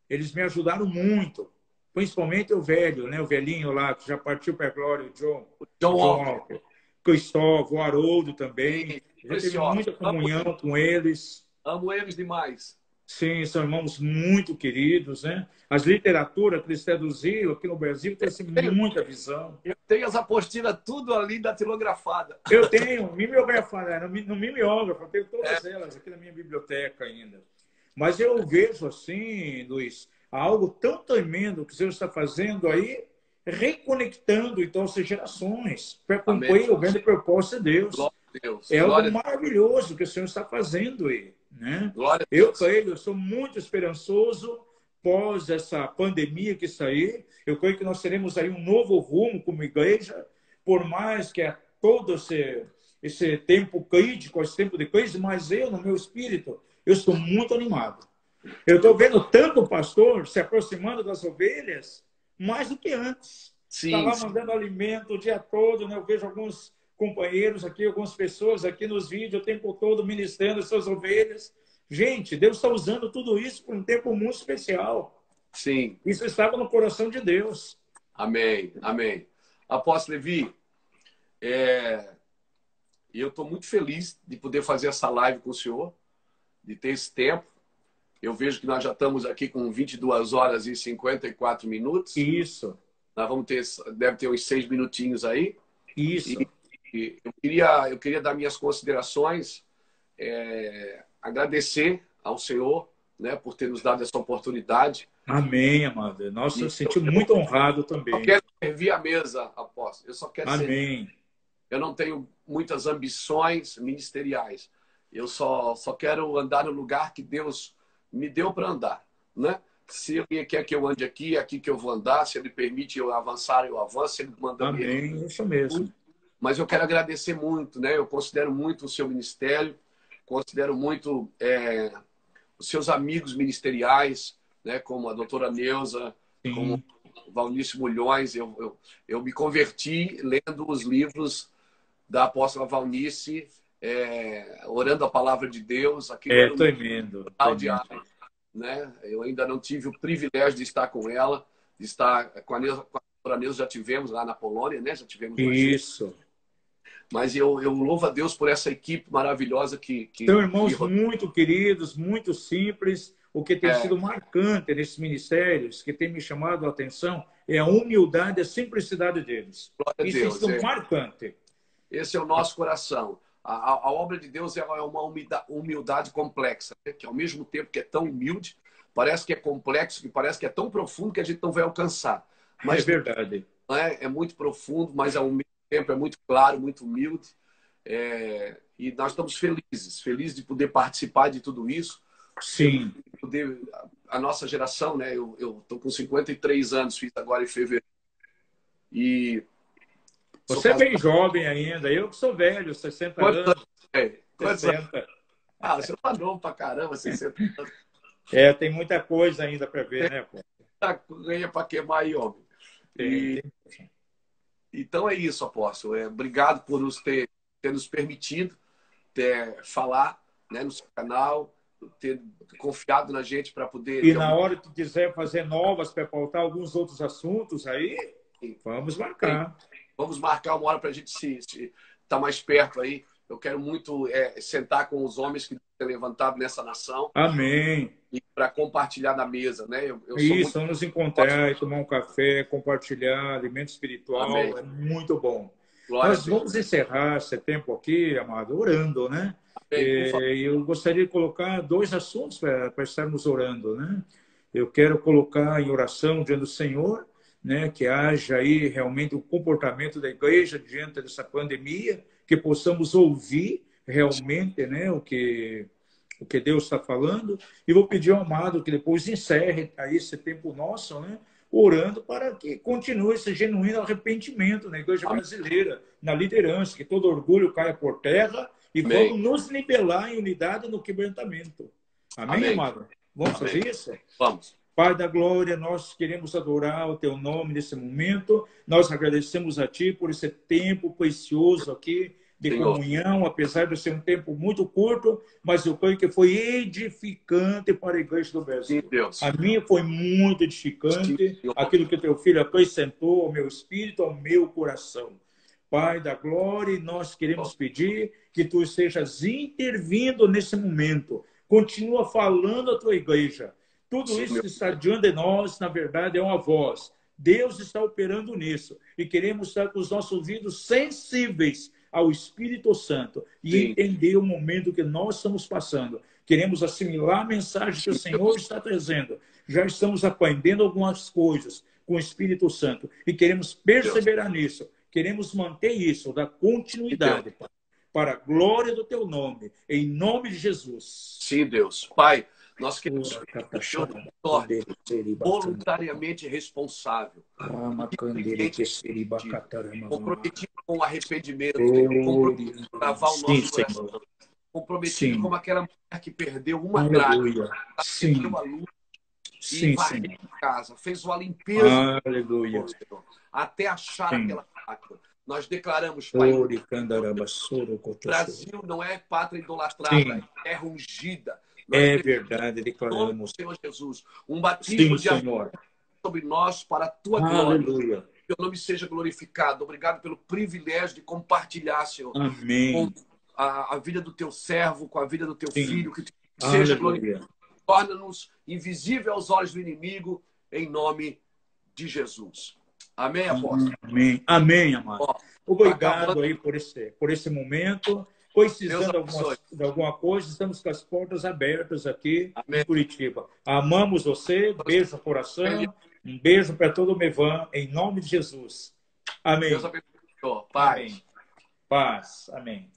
Speaker 2: Eles me ajudaram muito. Principalmente o velho, né? O velhinho lá, que já partiu para a glória, o John Walker. Cristóvão, o Haroldo também. Já teve muita comunhão com eles.
Speaker 3: Amo eles demais.
Speaker 2: Sim, são irmãos muito queridos, né? As literaturas que eles traduziram aqui no Brasil têm muita visão.
Speaker 3: Eu tenho as apostilas tudo ali datilografada.
Speaker 2: Eu tenho, mimeografada, no mimeógrafo, eu tenho todas elas aqui na minha biblioteca ainda. Mas eu vejo assim, Luiz, algo tão tremendo que o Senhor está fazendo aí, reconectando então essas gerações para cumprir o grande propósito de Deus. É algo maravilhoso que o Senhor está fazendo aí. Né? Eu creio, eu sou muito esperançoso pós essa pandemia que está aí. Eu creio que nós teremos aí um novo rumo como igreja, por mais que é todo esse tempo crítico, esse tempo de crise, mas eu, no meu espírito, eu estou muito animado. Eu estou vendo tanto o pastor se aproximando das ovelhas mais do que antes. Está lá mandando alimento o dia todo, né? Eu vejo alguns companheiros aqui, algumas pessoas aqui nos vídeos o tempo todo ministrando suas ovelhas. Gente, Deus está usando tudo isso por um tempo muito especial.
Speaker 3: Sim.
Speaker 2: Isso estava no coração de Deus.
Speaker 3: Amém, amém. Apóstolo Levi, eu estou muito feliz de poder fazer essa live com o senhor, de ter esse tempo. Eu vejo que nós já estamos aqui com 22 horas e 54 minutos.
Speaker 2: Isso.
Speaker 3: Nós vamos ter, deve ter uns 6 minutinhos aí.
Speaker 2: Isso.
Speaker 3: E eu queria dar minhas considerações, agradecer ao Senhor, né, por ter nos dado essa oportunidade.
Speaker 2: Amém, amado. Nossa, eu senti muito honrado também.
Speaker 3: Eu quero servir a mesa, apóstolo. Eu só quero
Speaker 2: Amém.
Speaker 3: Eu não tenho muitas ambições ministeriais. Eu só quero andar no lugar que Deus me deu para andar, né? Se Ele quer que eu ande aqui, é aqui que eu vou andar. Se Ele permite eu avançar, eu avanço. Se Ele manda
Speaker 2: Amém, isso mesmo.
Speaker 3: Mas eu quero agradecer muito, né? Eu considero muito o seu ministério, considero muito os seus amigos ministeriais, né? Como a doutora Neuza,
Speaker 2: Sim.
Speaker 3: como o Valnice Mulhões. Eu me converti lendo os livros da apóstola Valnice, orando a palavra de Deus.
Speaker 2: Tremendo.
Speaker 3: Né? Eu ainda não tive o privilégio de estar com ela, de estar com a doutora Neuza, já tivemos lá na Polônia, né? Já tivemos
Speaker 2: isso.
Speaker 3: Mas eu louvo a Deus por essa equipe maravilhosa que
Speaker 2: São irmãos muito queridos, muito simples. O que tem sido marcante nesses ministérios, que tem me chamado a atenção, é a humildade e a simplicidade deles.
Speaker 3: Glória a
Speaker 2: Isso
Speaker 3: Deus,
Speaker 2: tem sido marcante.
Speaker 3: Esse é o nosso coração. A obra de Deus é uma humildade complexa, né? Que ao mesmo tempo que é tão humilde, parece que é complexo, que parece que é tão profundo que a gente não vai alcançar. Mas
Speaker 2: é verdade.
Speaker 3: É muito profundo, mas ao mesmo tempo é muito claro, muito humilde. E nós estamos felizes de poder participar de tudo isso.
Speaker 2: Sim.
Speaker 3: A nossa geração, né? Eu estou com 53 anos, fiz agora em fevereiro. E
Speaker 2: você é bem jovem ainda. Eu que sou velho, 60 anos.
Speaker 3: Quantos
Speaker 2: 60.
Speaker 3: Anos? Você tá novo pra caramba, 60 anos.
Speaker 2: Tem muita coisa ainda para ver, né, pô?
Speaker 3: Ganha para queimar aí, homem. Então é isso, apóstolo. Obrigado por ter nos permitido falar, né, no seu canal, ter confiado na gente para poder...
Speaker 2: E na hora que quiser fazer novas para pautar alguns outros assuntos aí, vamos marcar.
Speaker 3: Vamos marcar uma hora para a gente estar mais perto aí. Eu quero muito sentar com os homens que têm levantado nessa nação.
Speaker 2: Amém.
Speaker 3: E para compartilhar na mesa, né?
Speaker 2: Vamos nos encontrar e tomar um café, compartilhar alimento espiritual. Amém. É muito bom. Nós vamos encerrar esse tempo aqui, amado, orando, né? Eu gostaria de colocar 2 assuntos para estarmos orando, né? Eu quero colocar em oração diante do Senhor, né, que haja aí realmente o comportamento da igreja diante dessa pandemia, que possamos ouvir realmente, né, o que Deus está falando. E vou pedir ao amado que depois encerre aí esse tempo nosso, né, orando para que continue esse genuíno arrependimento na igreja brasileira, na liderança, que todo orgulho caia por terra e vamos nos nivelar em unidade no quebrantamento. Amém, amado? Vamos fazer isso?
Speaker 3: Vamos.
Speaker 2: Pai da glória, nós queremos adorar o teu nome nesse momento. Nós agradecemos a ti por esse tempo precioso aqui de comunhão, apesar de ser um tempo muito curto, mas eu creio que foi edificante para a igreja do Brasil.
Speaker 3: Sim, Deus.
Speaker 2: A minha foi muito edificante, aquilo que teu filho acrescentou ao meu espírito, ao meu coração. Pai da glória, nós queremos pedir que tu estejas intervindo nesse momento. Continua falando a tua igreja. Tudo isso que está diante de nós, na verdade, é uma voz. Deus está operando nisso. E queremos estar com os nossos ouvidos sensíveis ao Espírito Santo e entender o momento que nós estamos passando. Queremos assimilar a mensagem que o Senhor está trazendo. Já estamos aprendendo algumas coisas com o Espírito Santo e queremos perseverar nisso. Queremos manter isso, dar continuidade, Pai, para a glória do teu nome, em nome de Jesus.
Speaker 3: Sim, Deus. Pai, nós queremos que o Senhor nos torne voluntariamente responsável, comprometido com o arrependimento, comprometido com lavar o nosso coração, comprometido como aquela mulher que perdeu uma dracma, perdeu a luz e varreu a casa, fez uma limpeza até achar aquela dracma. Nós declaramos, Pai, o Brasil não é pátria idolatrada, é terra ungida.
Speaker 2: É verdade, declaramos.
Speaker 3: Senhor Jesus, um batismo de amor sobre nós para a tua glória. Que o nome seja glorificado. Obrigado pelo privilégio de compartilhar, Senhor, com a vida do teu servo, com a vida do teu filho. Que seja glorificado. Torna-nos invisível aos olhos do inimigo, em nome de Jesus. Amém, apóstolo?
Speaker 2: Amém, amém, amado. Obrigado aí por esse momento. Precisando de alguma coisa, estamos com as portas abertas aqui em Curitiba. Amamos você, beijo no coração, um beijo para todo o Mevan, em nome de Jesus. Amém.
Speaker 3: Deus abençoe. Paz.
Speaker 2: Paz. Amém.